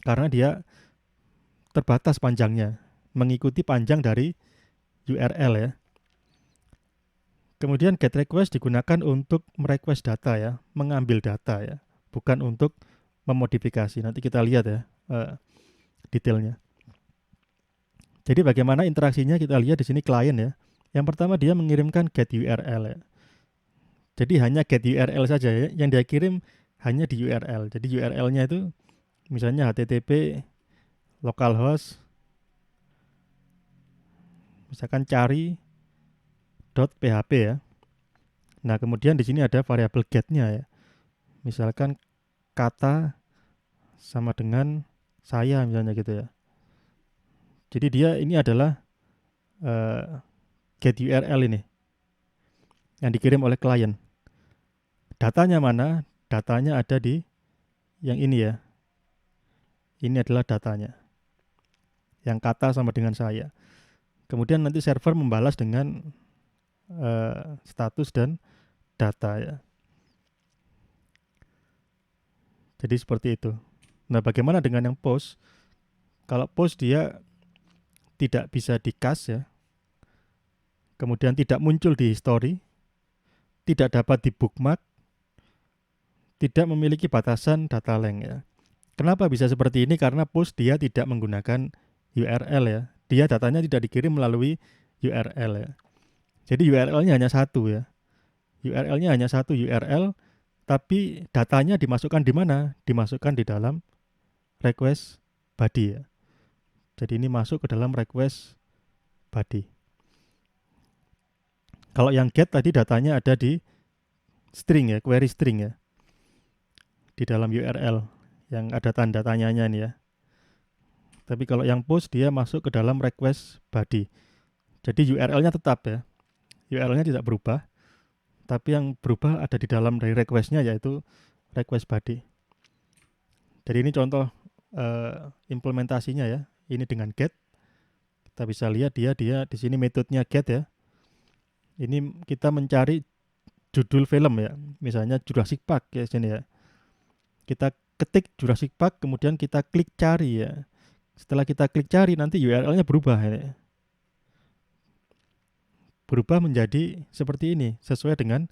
Karena dia terbatas panjangnya, mengikuti panjang dari URL ya. Kemudian get request digunakan untuk merequest data ya, mengambil data ya, bukan untuk memodifikasi. Nanti kita lihat ya detailnya. Jadi bagaimana interaksinya kita lihat di sini klien ya. Yang pertama dia mengirimkan get URL ya. Jadi hanya get URL saja ya, yang dia kirim hanya di URL. Jadi URL-nya itu misalnya http localhost misalkan cari .php ya. Nah, kemudian di sini ada variabel get-nya ya. Misalkan kata sama dengan saya misalnya gitu ya. Jadi dia ini adalah get URL ini yang dikirim oleh klien. Datanya mana? Datanya ada di yang ini ya. Ini adalah datanya. Yang kata sama dengan saya. Kemudian nanti server membalas dengan status dan data ya. Jadi seperti itu. Nah, bagaimana dengan yang post? Kalau post dia tidak bisa di-cache ya. Kemudian tidak muncul di history, tidak dapat di-bookmark, tidak memiliki batasan data length ya. Kenapa bisa seperti ini? Karena post dia tidak menggunakan URL ya. Dia datanya tidak dikirim melalui URL ya. Jadi URL-nya hanya satu ya. URL-nya hanya satu URL, tapi datanya dimasukkan di mana? Dimasukkan di dalam request body ya. Jadi ini masuk ke dalam request body. Kalau yang get tadi datanya ada di string ya, query string ya. Di dalam URL yang ada tanda tanyanya nih ya. Tapi kalau yang post dia masuk ke dalam request body. Jadi URL-nya tetap ya. URL-nya tidak berubah. Tapi yang berubah ada di dalam dari request-nya yaitu request body. Jadi ini contoh implementasinya ya. Ini dengan get. Kita bisa lihat dia di sini metodenya get ya. Ini kita mencari judul film ya. Misalnya Jurassic Park ya sini ya. Kita ketik Jurassic Park kemudian kita klik cari ya. Setelah kita klik cari nanti URL-nya berubah ya. Berubah menjadi seperti ini sesuai dengan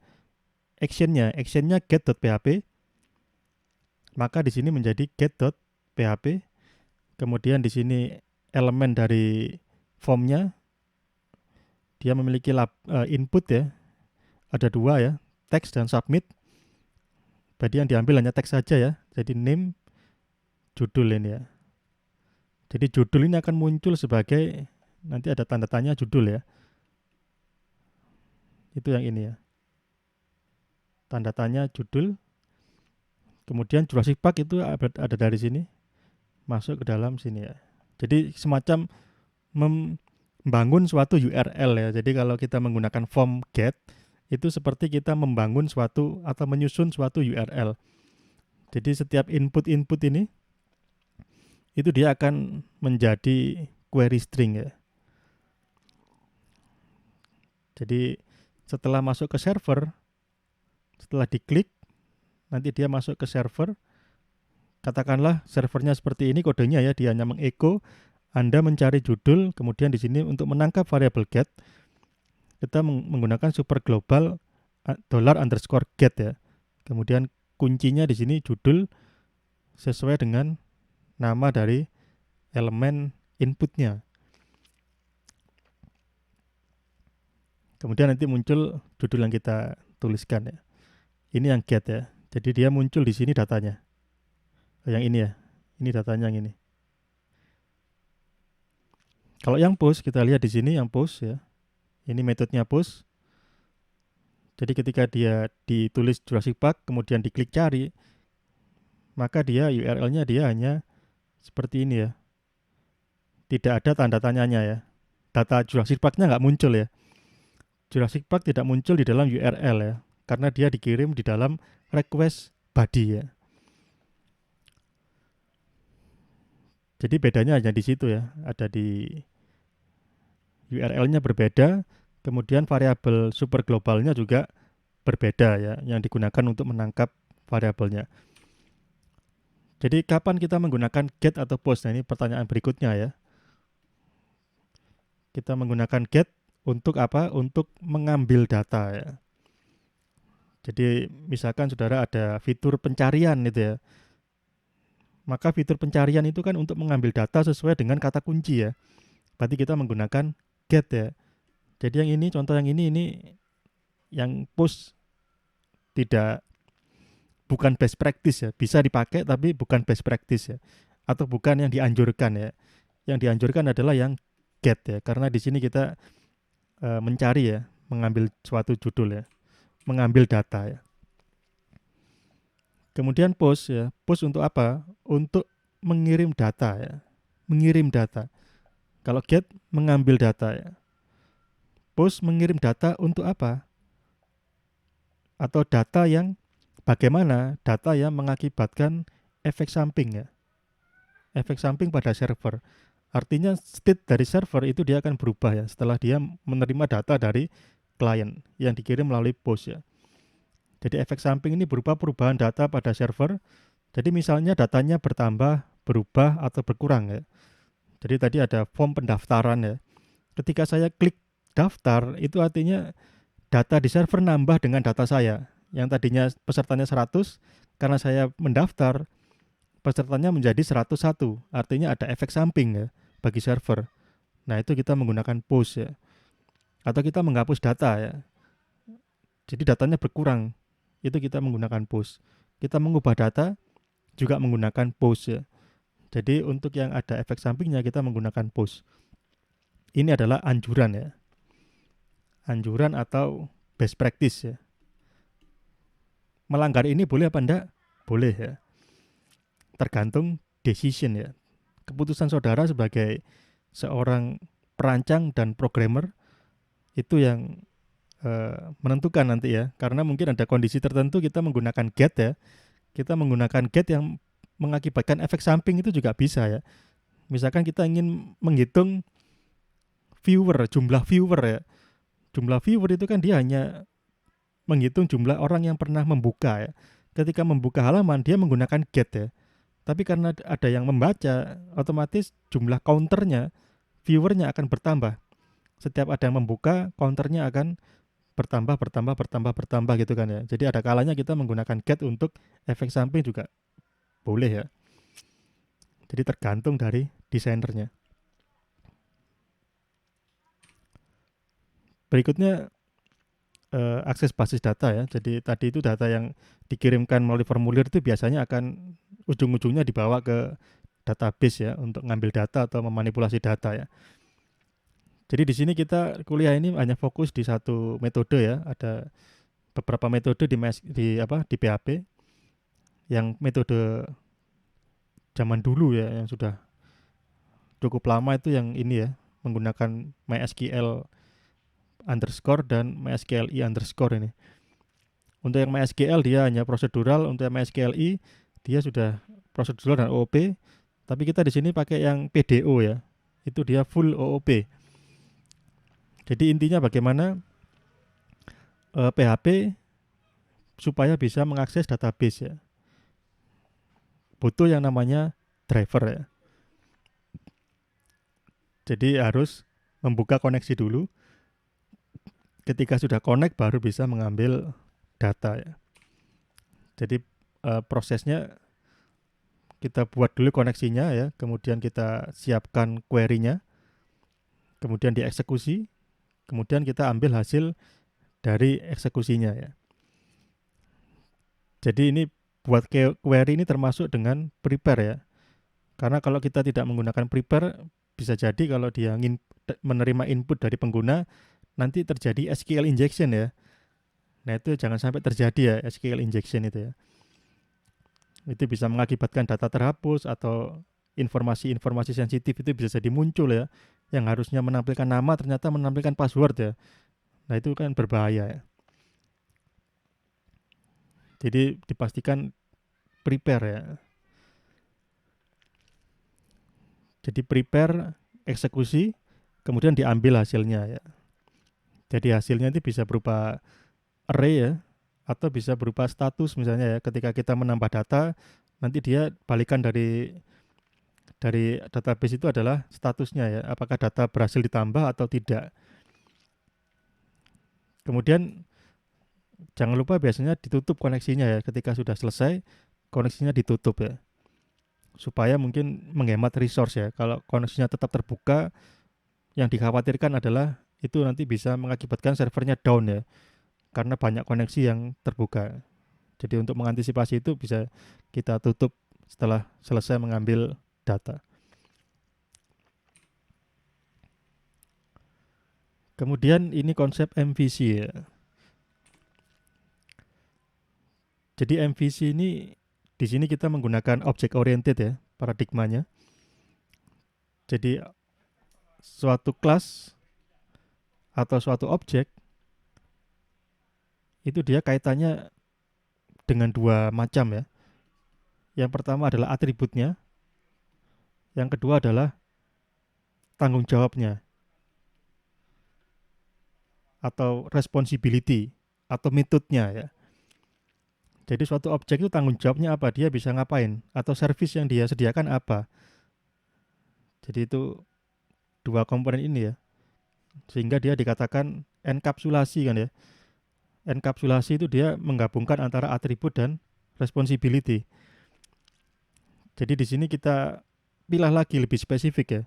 action-nya. Action-nya get.php. Maka di sini menjadi get.php. Kemudian di sini elemen dari form-nya dia memiliki input ya. Ada dua ya, text dan submit. Berarti yang diambil hanya teks saja ya. Jadi name, judul ini ya. Jadi judul ini akan muncul sebagai, nanti ada tanda tanya judul ya. Itu yang ini ya. Tanda tanya judul. Kemudian Jurassic Park itu ada dari sini. Masuk ke dalam sini ya. Jadi semacam membangun suatu URL ya. Jadi kalau kita menggunakan form get, itu seperti kita membangun suatu atau menyusun suatu URL. Jadi setiap input-input ini itu dia akan menjadi query string ya. Jadi setelah masuk ke server, setelah diklik, nanti dia masuk ke server. Katakanlah servernya seperti ini kodenya ya, dia hanya mengecho, Anda mencari judul, kemudian di sini untuk menangkap variabel get, kita menggunakan super global $_get ya. Kemudian kuncinya di sini judul sesuai dengan nama dari elemen inputnya. Kemudian nanti muncul judul yang kita tuliskan ya. Ini yang get ya. Jadi dia muncul di sini datanya. Yang ini ya. Ini datanya yang ini. Kalau yang post kita lihat di sini yang post ya. Ini metodenya post. Jadi ketika dia ditulis Jurassic Park kemudian diklik cari, maka dia URL-nya dia hanya seperti ini ya. Tidak ada tanda tanyanya ya. Data Jurassic Park-nya nggak muncul ya. Jurassic Park tidak muncul di dalam URL ya. Karena dia dikirim di dalam request body ya. Jadi bedanya hanya di situ ya, ada di URL-nya berbeda, kemudian variabel super globalnya juga berbeda ya, yang digunakan untuk menangkap variabelnya. Jadi kapan kita menggunakan get atau post? Nah ini pertanyaan berikutnya ya. Kita menggunakan get untuk apa? Untuk mengambil data ya. Jadi misalkan saudara ada fitur pencarian itu ya. Maka fitur pencarian itu kan untuk mengambil data sesuai dengan kata kunci ya. Berarti kita menggunakan get ya. Jadi yang ini, contoh yang ini yang post bukan best practice ya. Bisa dipakai tapi bukan best practice ya. Atau bukan yang dianjurkan ya. Yang dianjurkan adalah yang get ya. Karena di sini kita mencari ya, mengambil suatu judul ya, mengambil data ya. Kemudian post ya. Post untuk apa? Untuk mengirim data ya. Mengirim data. Kalau get mengambil data ya. Post mengirim data untuk apa? Atau data yang bagaimana? Data yang mengakibatkan efek samping ya. Efek samping pada server. Artinya state dari server itu dia akan berubah ya setelah dia menerima data dari klien yang dikirim melalui post ya. Jadi efek samping ini berupa perubahan data pada server. Jadi misalnya datanya bertambah, berubah atau berkurang ya. Jadi tadi ada form pendaftaran ya. Ketika saya klik daftar itu artinya data di server nambah dengan data saya. Yang tadinya pesertanya 100, karena saya mendaftar pesertanya menjadi 101. Artinya ada efek samping ya bagi server. Nah, itu kita menggunakan post ya. Atau kita menghapus data ya. Jadi datanya berkurang. Itu kita menggunakan post. Kita mengubah data juga menggunakan post ya. Jadi untuk yang ada efek sampingnya kita menggunakan post. Ini adalah anjuran ya. Anjuran atau best practice ya. Melanggar ini boleh apa enggak? Boleh ya. Tergantung decision ya. Keputusan saudara sebagai seorang perancang dan programmer itu yang menentukan nanti ya. Karena mungkin ada kondisi tertentu kita menggunakan get ya. Kita menggunakan get yang mengakibatkan efek samping itu juga bisa ya. Misalkan kita ingin menghitung jumlah viewer ya. Jumlah viewer itu kan dia hanya menghitung jumlah orang yang pernah membuka ya. Ketika membuka halaman dia menggunakan get ya. Tapi karena ada yang membaca, otomatis jumlah counternya, viewernya akan bertambah. Setiap ada yang membuka, counternya akan bertambah gitu kan ya. Jadi ada kalanya kita menggunakan get untuk efek samping juga boleh ya. Jadi tergantung dari desainernya. Berikutnya akses basis data ya. Jadi tadi itu data yang dikirimkan melalui formulir itu biasanya akan ujung-ujungnya dibawa ke database ya untuk ngambil data atau memanipulasi data ya. Jadi di sini kita kuliah ini hanya fokus di satu metode ya. Ada beberapa metode di PHP. Yang metode zaman dulu ya yang sudah cukup lama itu yang ini ya, menggunakan MySQL underscore dan MySQLi underscore ini. Untuk yang MySQL dia hanya prosedural, untuk yang MySQLi dia sudah prosedural dan OOP. Tapi kita di sini pakai yang PDO ya. Itu dia full OOP. Jadi intinya bagaimana PHP supaya bisa mengakses database ya. Butuh yang namanya driver ya. Jadi harus membuka koneksi dulu. Ketika sudah connect baru bisa mengambil data ya. Jadi prosesnya kita buat dulu koneksinya ya, kemudian kita siapkan query-nya, kemudian dieksekusi, kemudian kita ambil hasil dari eksekusinya ya. Jadi ini buat query ini termasuk dengan prepare ya. Karena kalau kita tidak menggunakan prepare, bisa jadi kalau dia menerima input dari pengguna, nanti terjadi SQL injection ya. Nah itu jangan sampai terjadi ya SQL injection itu ya. Itu bisa mengakibatkan data terhapus atau informasi-informasi sensitif itu bisa jadi muncul ya. Yang harusnya menampilkan nama ternyata menampilkan password ya. Nah itu kan berbahaya ya. Jadi dipastikan prepare ya. Jadi prepare, eksekusi, kemudian diambil hasilnya ya. Jadi hasilnya itu bisa berupa array ya, atau bisa berupa status misalnya ya. Ketika kita menambah data, nanti dia balikan dari database itu adalah statusnya ya, apakah data berhasil ditambah atau tidak. Kemudian jangan lupa biasanya ditutup koneksinya ya, ketika sudah selesai koneksinya ditutup ya, supaya mungkin menghemat resource ya. Kalau koneksinya tetap terbuka, yang dikhawatirkan adalah itu nanti bisa mengakibatkan servernya down ya, karena banyak koneksi yang terbuka. Jadi untuk mengantisipasi itu bisa kita tutup setelah selesai mengambil data. Kemudian ini konsep MVC ya. Jadi MVC ini di sini kita menggunakan object oriented ya paradigmanya. Jadi suatu kelas atau suatu objek itu dia kaitannya dengan dua macam ya. Yang pertama adalah atributnya, yang kedua adalah tanggung jawabnya atau responsibility atau metodenya ya. Jadi suatu objek itu tanggung jawabnya apa, dia bisa ngapain, atau service yang dia sediakan apa. Jadi itu dua komponen ini ya, sehingga dia dikatakan enkapsulasi kan ya. Enkapsulasi itu dia menggabungkan antara atribut dan responsibility. Jadi di sini kita pilih lagi lebih spesifik ya.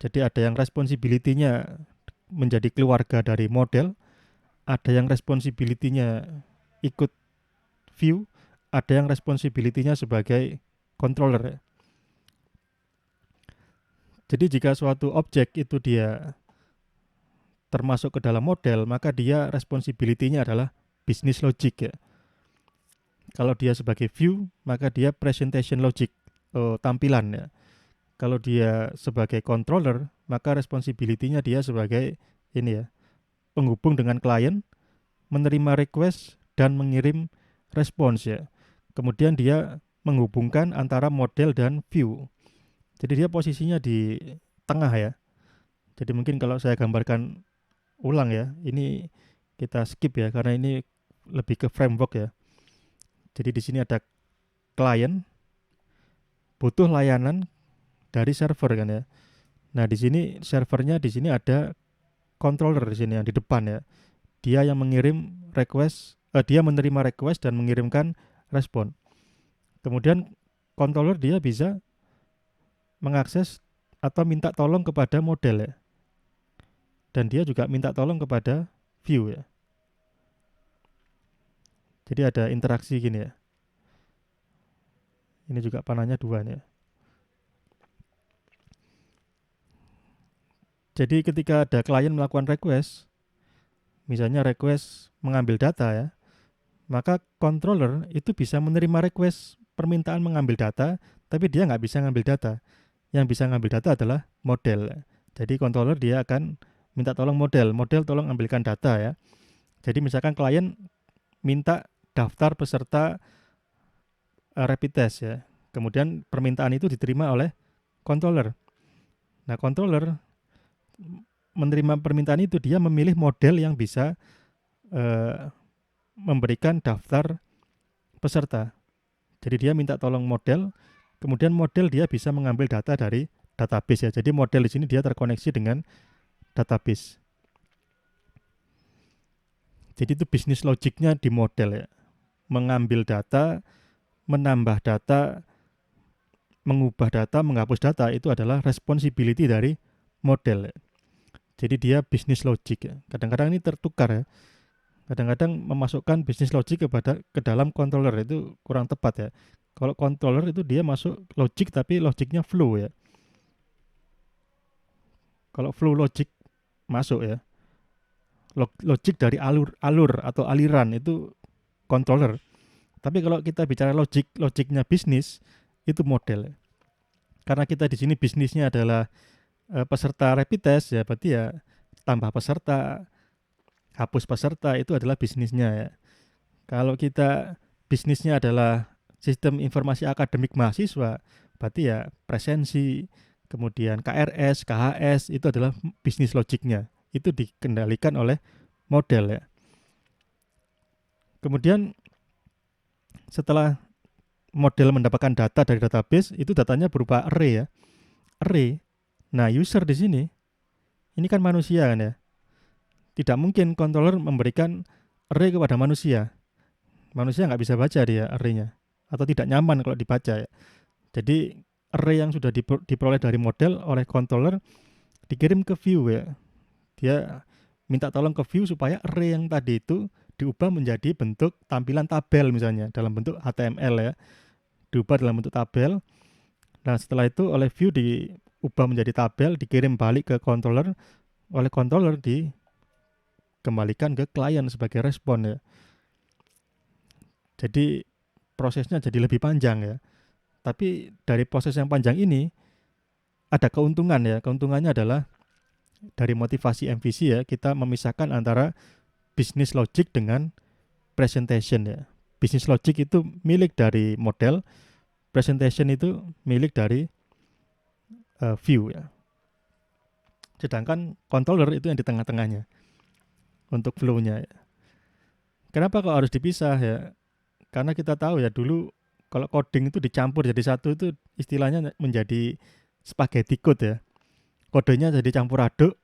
Jadi ada yang responsibility-nya menjadi keluarga dari model, ada yang responsibility-nya ikut view, ada yang responsibility-nya sebagai controller ya. Jadi jika suatu objek itu dia termasuk ke dalam model, maka dia responsibility-nya adalah business logic ya. Kalau dia sebagai view, maka dia presentation logic, tampilan ya. Kalau dia sebagai controller, maka responsibility-nya dia sebagai ini ya, penghubung dengan klien, menerima request dan mengirim response ya. Kemudian dia menghubungkan antara model dan view. Jadi dia posisinya di tengah ya. Jadi mungkin kalau saya gambarkan ulang ya, ini kita skip ya karena ini lebih ke framework ya. Jadi di sini ada klien butuh layanan dari server kan ya. Nah, di sini servernya di sini ada controller di sini yang di depan ya. Dia yang mengirim request, dia menerima request dan mengirimkan respon. Kemudian controller dia bisa mengakses atau minta tolong kepada model ya. Dan dia juga minta tolong kepada view ya. Jadi ada interaksi gini ya. Ini juga panahnya dua nih ya. Jadi ketika ada klien melakukan request, misalnya request mengambil data ya, maka controller itu bisa menerima request permintaan mengambil data, tapi dia nggak bisa ngambil data. Yang bisa ngambil data adalah model. Jadi controller dia akan minta tolong model tolong ambilkan data ya. Jadi misalkan klien minta daftar peserta rapid test ya. Kemudian permintaan itu diterima oleh controller. Nah, controller menerima permintaan itu, dia memilih model yang bisa memberikan daftar peserta. Jadi dia minta tolong model, kemudian model dia bisa mengambil data dari database ya. Jadi model di sini dia terkoneksi dengan database. Jadi itu bisnis logiknya di model ya. Mengambil data, menambah data, mengubah data, menghapus data itu adalah responsibility dari model ya. Jadi dia bisnis logik ya. Kadang-kadang ini tertukar ya. Kadang-kadang memasukkan bisnis logik ke dalam controller itu kurang tepat ya. Kalau controller itu dia masuk logik tapi logiknya flow ya. Kalau flow logic masuk ya. Logik dari alur atau aliran itu controller. Tapi kalau kita bicara logiknya bisnis itu model. Karena kita di sini bisnisnya adalah peserta rapid test ya, berarti ya tambah peserta, hapus peserta itu adalah bisnisnya ya. Kalau kita bisnisnya adalah sistem informasi akademik mahasiswa, berarti ya presensi, kemudian KRS, KHS itu adalah bisnis logiknya. Itu dikendalikan oleh model ya. Kemudian setelah model mendapatkan data dari database, itu datanya berupa array ya. Array. Nah, user di sini ini kan manusia kan ya. Tidak mungkin controller memberikan array kepada manusia. Manusia nggak bisa baca dia array-nya atau tidak nyaman kalau dibaca ya. Jadi array yang sudah diperoleh dari model oleh controller dikirim ke view ya. Dia minta tolong ke view supaya array yang tadi itu diubah menjadi bentuk tampilan tabel misalnya dalam bentuk HTML ya. Diubah dalam bentuk tabel. Nah, setelah itu oleh view diubah menjadi tabel, dikirim balik ke controller, oleh controller dikembalikan ke klien sebagai respon ya. Jadi prosesnya jadi lebih panjang ya. Tapi dari proses yang panjang ini ada keuntungan ya. Keuntungannya adalah dari motivasi MVC ya, kita memisahkan antara business logic dengan presentation ya. Business logic itu milik dari model, presentation itu milik dari view ya. Sedangkan controller itu yang di tengah-tengahnya untuk flow-nya ya. Kenapa kok harus dipisah ya? Karena kita tahu ya dulu kalau coding itu dicampur jadi satu itu istilahnya menjadi spaghetti code ya. Kodenya jadi campur aduk,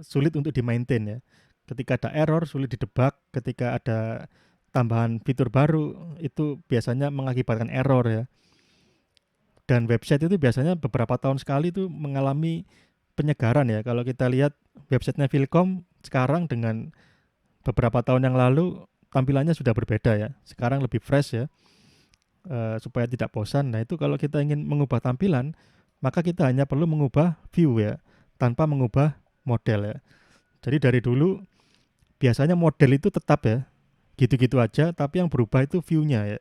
sulit untuk di-maintain ya. Ketika ada error sulit didebak, ketika ada tambahan fitur baru itu biasanya mengakibatkan error ya. Dan website itu biasanya beberapa tahun sekali itu mengalami penyegaran ya. Kalau kita lihat websitenya Philcom sekarang dengan beberapa tahun yang lalu tampilannya sudah berbeda ya. Sekarang lebih fresh ya, supaya tidak bosan. Nah itu kalau kita ingin mengubah tampilan, maka kita hanya perlu mengubah view ya, tanpa mengubah model ya. Jadi dari dulu biasanya model itu tetap ya, gitu-gitu aja, tapi yang berubah itu view-nya ya.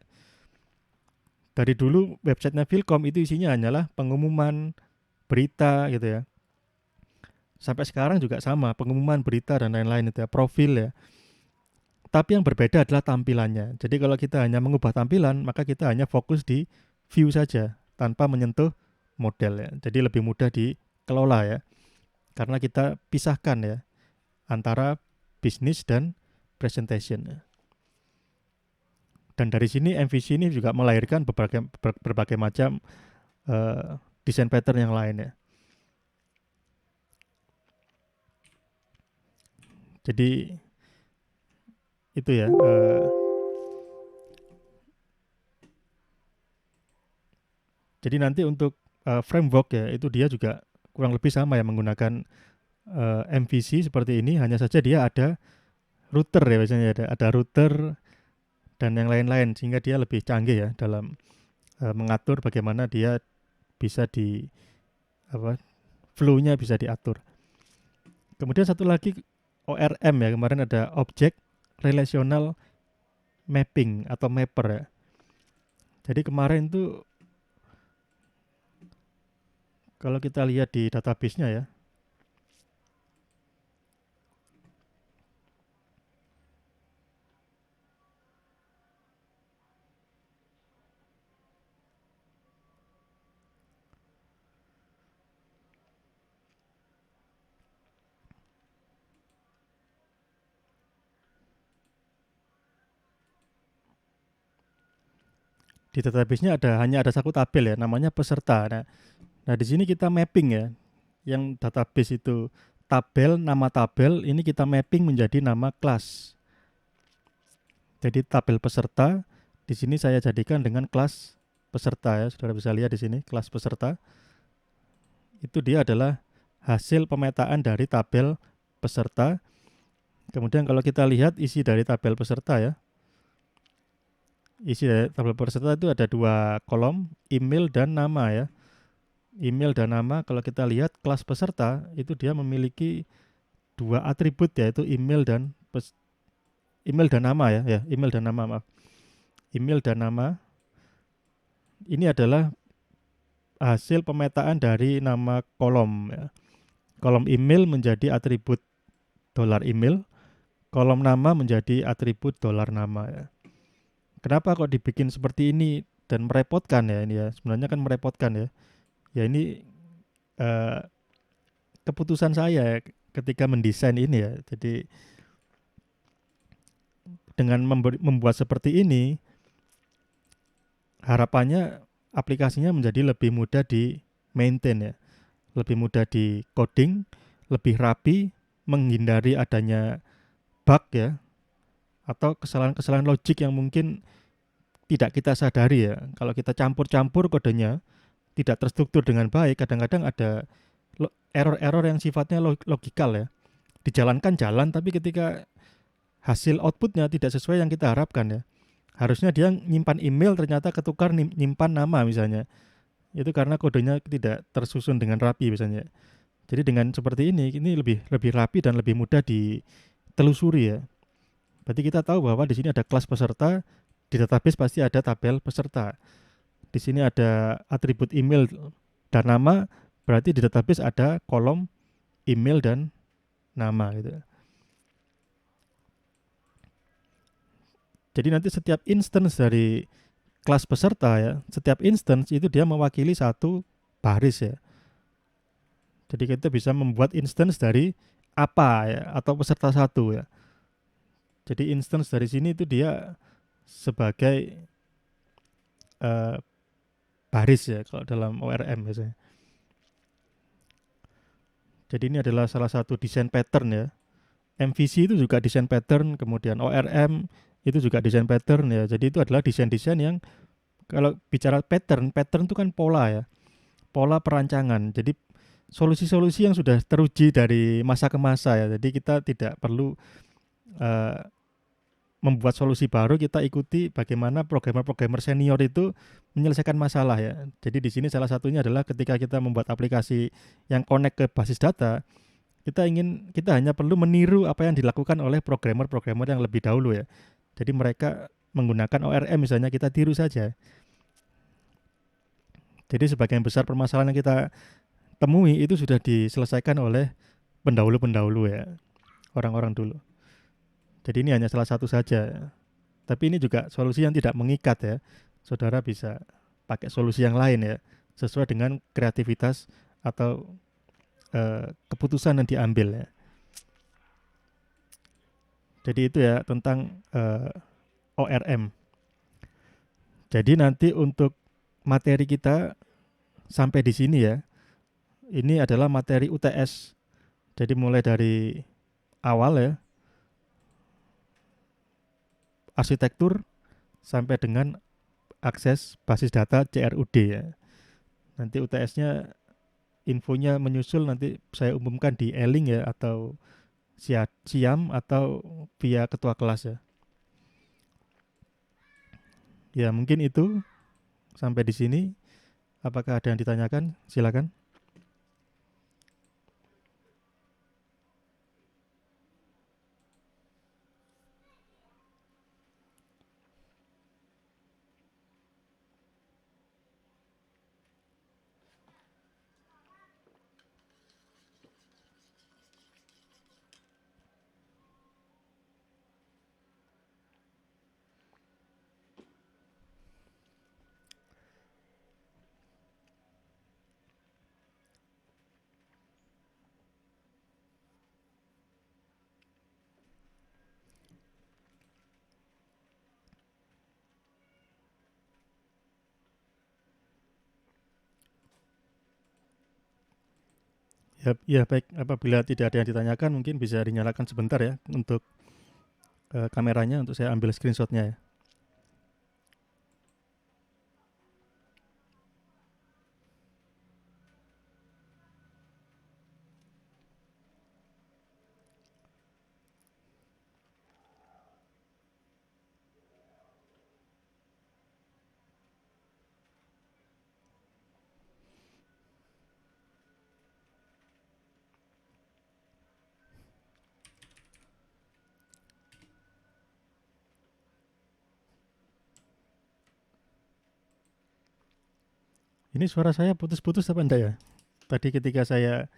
Dari dulu websitenya Philcom itu isinya hanyalah pengumuman, berita gitu ya. Sampai sekarang juga sama, pengumuman, berita dan lain-lain itu ya, profil ya. Tapi yang berbeda adalah tampilannya. Jadi kalau kita hanya mengubah tampilan, maka kita hanya fokus di view saja tanpa menyentuh model ya. Jadi lebih mudah dikelola ya. Karena kita pisahkan ya antara bisnis dan presentation ya. Dan dari sini MVC ini juga melahirkan berbagai macam desain pattern yang lain ya. Jadi itu ya. Jadi nanti untuk framework ya itu dia juga kurang lebih sama ya, menggunakan MVC seperti ini, hanya saja dia ada router ya, biasanya ada router dan yang lain-lain, sehingga dia lebih canggih ya dalam mengatur bagaimana dia bisa flow-nya bisa diatur. Kemudian satu lagi ORM ya, kemarin ada Object Relational Mapping atau Mapper ya. Jadi kemarin tuh kalau kita lihat di database-nya ya, di database-nya hanya ada satu tabel ya, namanya peserta. Nah di sini kita mapping ya, yang database itu tabel, nama tabel, ini kita mapping menjadi nama kelas. Jadi tabel peserta di sini saya jadikan dengan kelas peserta ya, saudara bisa lihat di sini kelas peserta. Itu dia adalah hasil pemetaan dari tabel peserta. Kemudian kalau kita lihat isi dari tabel peserta ya, isi dari tabel peserta itu ada 2 kolom, email dan nama ya. Email dan nama, kalau kita lihat kelas peserta itu dia memiliki 2 atribut yaitu email dan nama ya, email dan nama, maaf. Email dan nama ini adalah hasil pemetaan dari nama kolom ya. Kolom email menjadi atribut $email, kolom nama menjadi atribut $nama ya. Kenapa kok dibikin seperti ini dan merepotkan ya ini ya? Sebenarnya kan merepotkan ya. Ya ini eh, keputusan saya ketika mendesain ini ya. Jadi dengan membuat seperti ini, harapannya aplikasinya menjadi lebih mudah di maintain ya, lebih mudah di coding, lebih rapi, menghindari adanya bug ya, atau kesalahan-kesalahan logik yang mungkin tidak kita sadari ya. Kalau kita campur-campur kodenya tidak terstruktur dengan baik, kadang-kadang ada error-error yang sifatnya logikal ya. Dijalankan jalan, tapi ketika hasil outputnya tidak sesuai yang kita harapkan ya. Harusnya dia nyimpan email, ternyata ketukar nyimpan nama misalnya. Itu karena kodenya tidak tersusun dengan rapi misalnya. Jadi dengan seperti ini lebih rapi dan lebih mudah ditelusuri ya. Berarti kita tahu bahwa di sini ada kelas peserta, di database pasti ada tabel peserta. Di sini ada atribut email dan nama, berarti di database ada kolom email dan nama gitu. Jadi nanti setiap instance dari kelas peserta ya, setiap instance itu dia mewakili satu baris ya. Jadi kita bisa membuat instance dari apa ya, atau peserta satu ya. Jadi instance dari sini itu dia sebagai baris ya kalau dalam ORM biasanya. Jadi ini adalah salah satu desain pattern ya. MVC itu juga desain pattern, kemudian ORM itu juga desain pattern ya. Jadi itu adalah desain-desain yang kalau bicara pattern itu kan pola ya. Pola perancangan. Jadi solusi-solusi yang sudah teruji dari masa ke masa ya. Jadi kita tidak perlu membuat solusi baru, kita ikuti bagaimana programmer-programmer senior itu menyelesaikan masalah ya. Jadi di sini salah satunya adalah ketika kita membuat aplikasi yang connect ke basis data, kita hanya perlu meniru apa yang dilakukan oleh programmer-programmer yang lebih dahulu ya. Jadi mereka menggunakan ORM misalnya, kita tiru saja. Jadi sebagian besar permasalahan yang kita temui itu sudah diselesaikan oleh pendahulu-pendahulu ya, orang-orang dulu. Jadi ini hanya salah satu saja. Tapi ini juga solusi yang tidak mengikat ya. Saudara bisa pakai solusi yang lain ya, sesuai dengan kreativitas atau keputusan yang diambil ya. Jadi itu ya tentang ORM. Jadi nanti untuk materi kita sampai di sini ya. Ini adalah materi UTS. Jadi mulai dari awal ya, arsitektur sampai dengan akses basis data CRUD ya. Nanti UTS-nya infonya menyusul, nanti saya umumkan di e-link ya, atau Siam atau via ketua kelas ya. Ya mungkin itu sampai di sini. Apakah ada yang ditanyakan? Silakan. Ya baik, apabila tidak ada yang ditanyakan mungkin bisa dinyalakan sebentar ya untuk kameranya, untuk saya ambil screenshotnya ya. Ini suara saya putus-putus apa enggak ya? Tadi ketika saya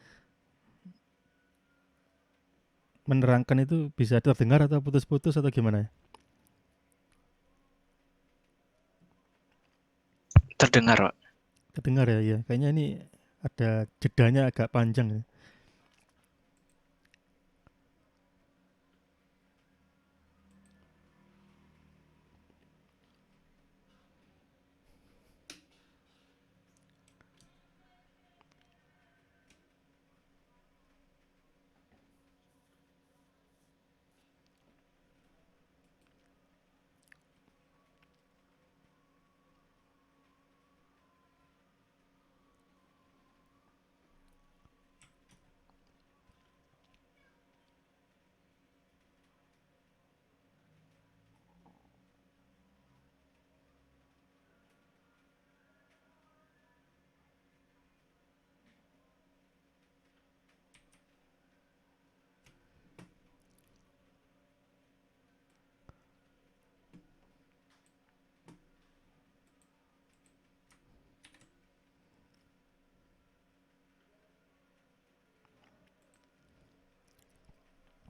menerangkan itu bisa terdengar atau putus-putus atau gimana ya? Terdengar, Pak. Terdengar ya, iya. Kayaknya ini ada jedanya agak panjang ya.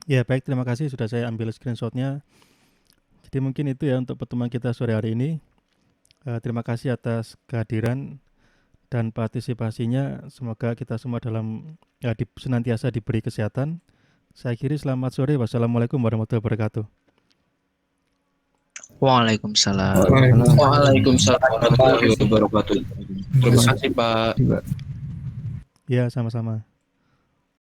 Ya baik, terima kasih sudah saya ambil screenshotnya. Jadi mungkin itu ya untuk pertemuan kita sore hari ini. Terima kasih atas kehadiran dan partisipasinya. Semoga kita semua senantiasa diberi kesehatan. Saya akhiri, selamat sore. Wassalamualaikum warahmatullahi wabarakatuh. Waalaikumsalam. Waalaikumsalam warahmatullahi wabarakatuh. Terima kasih Pak. Ya, sama-sama.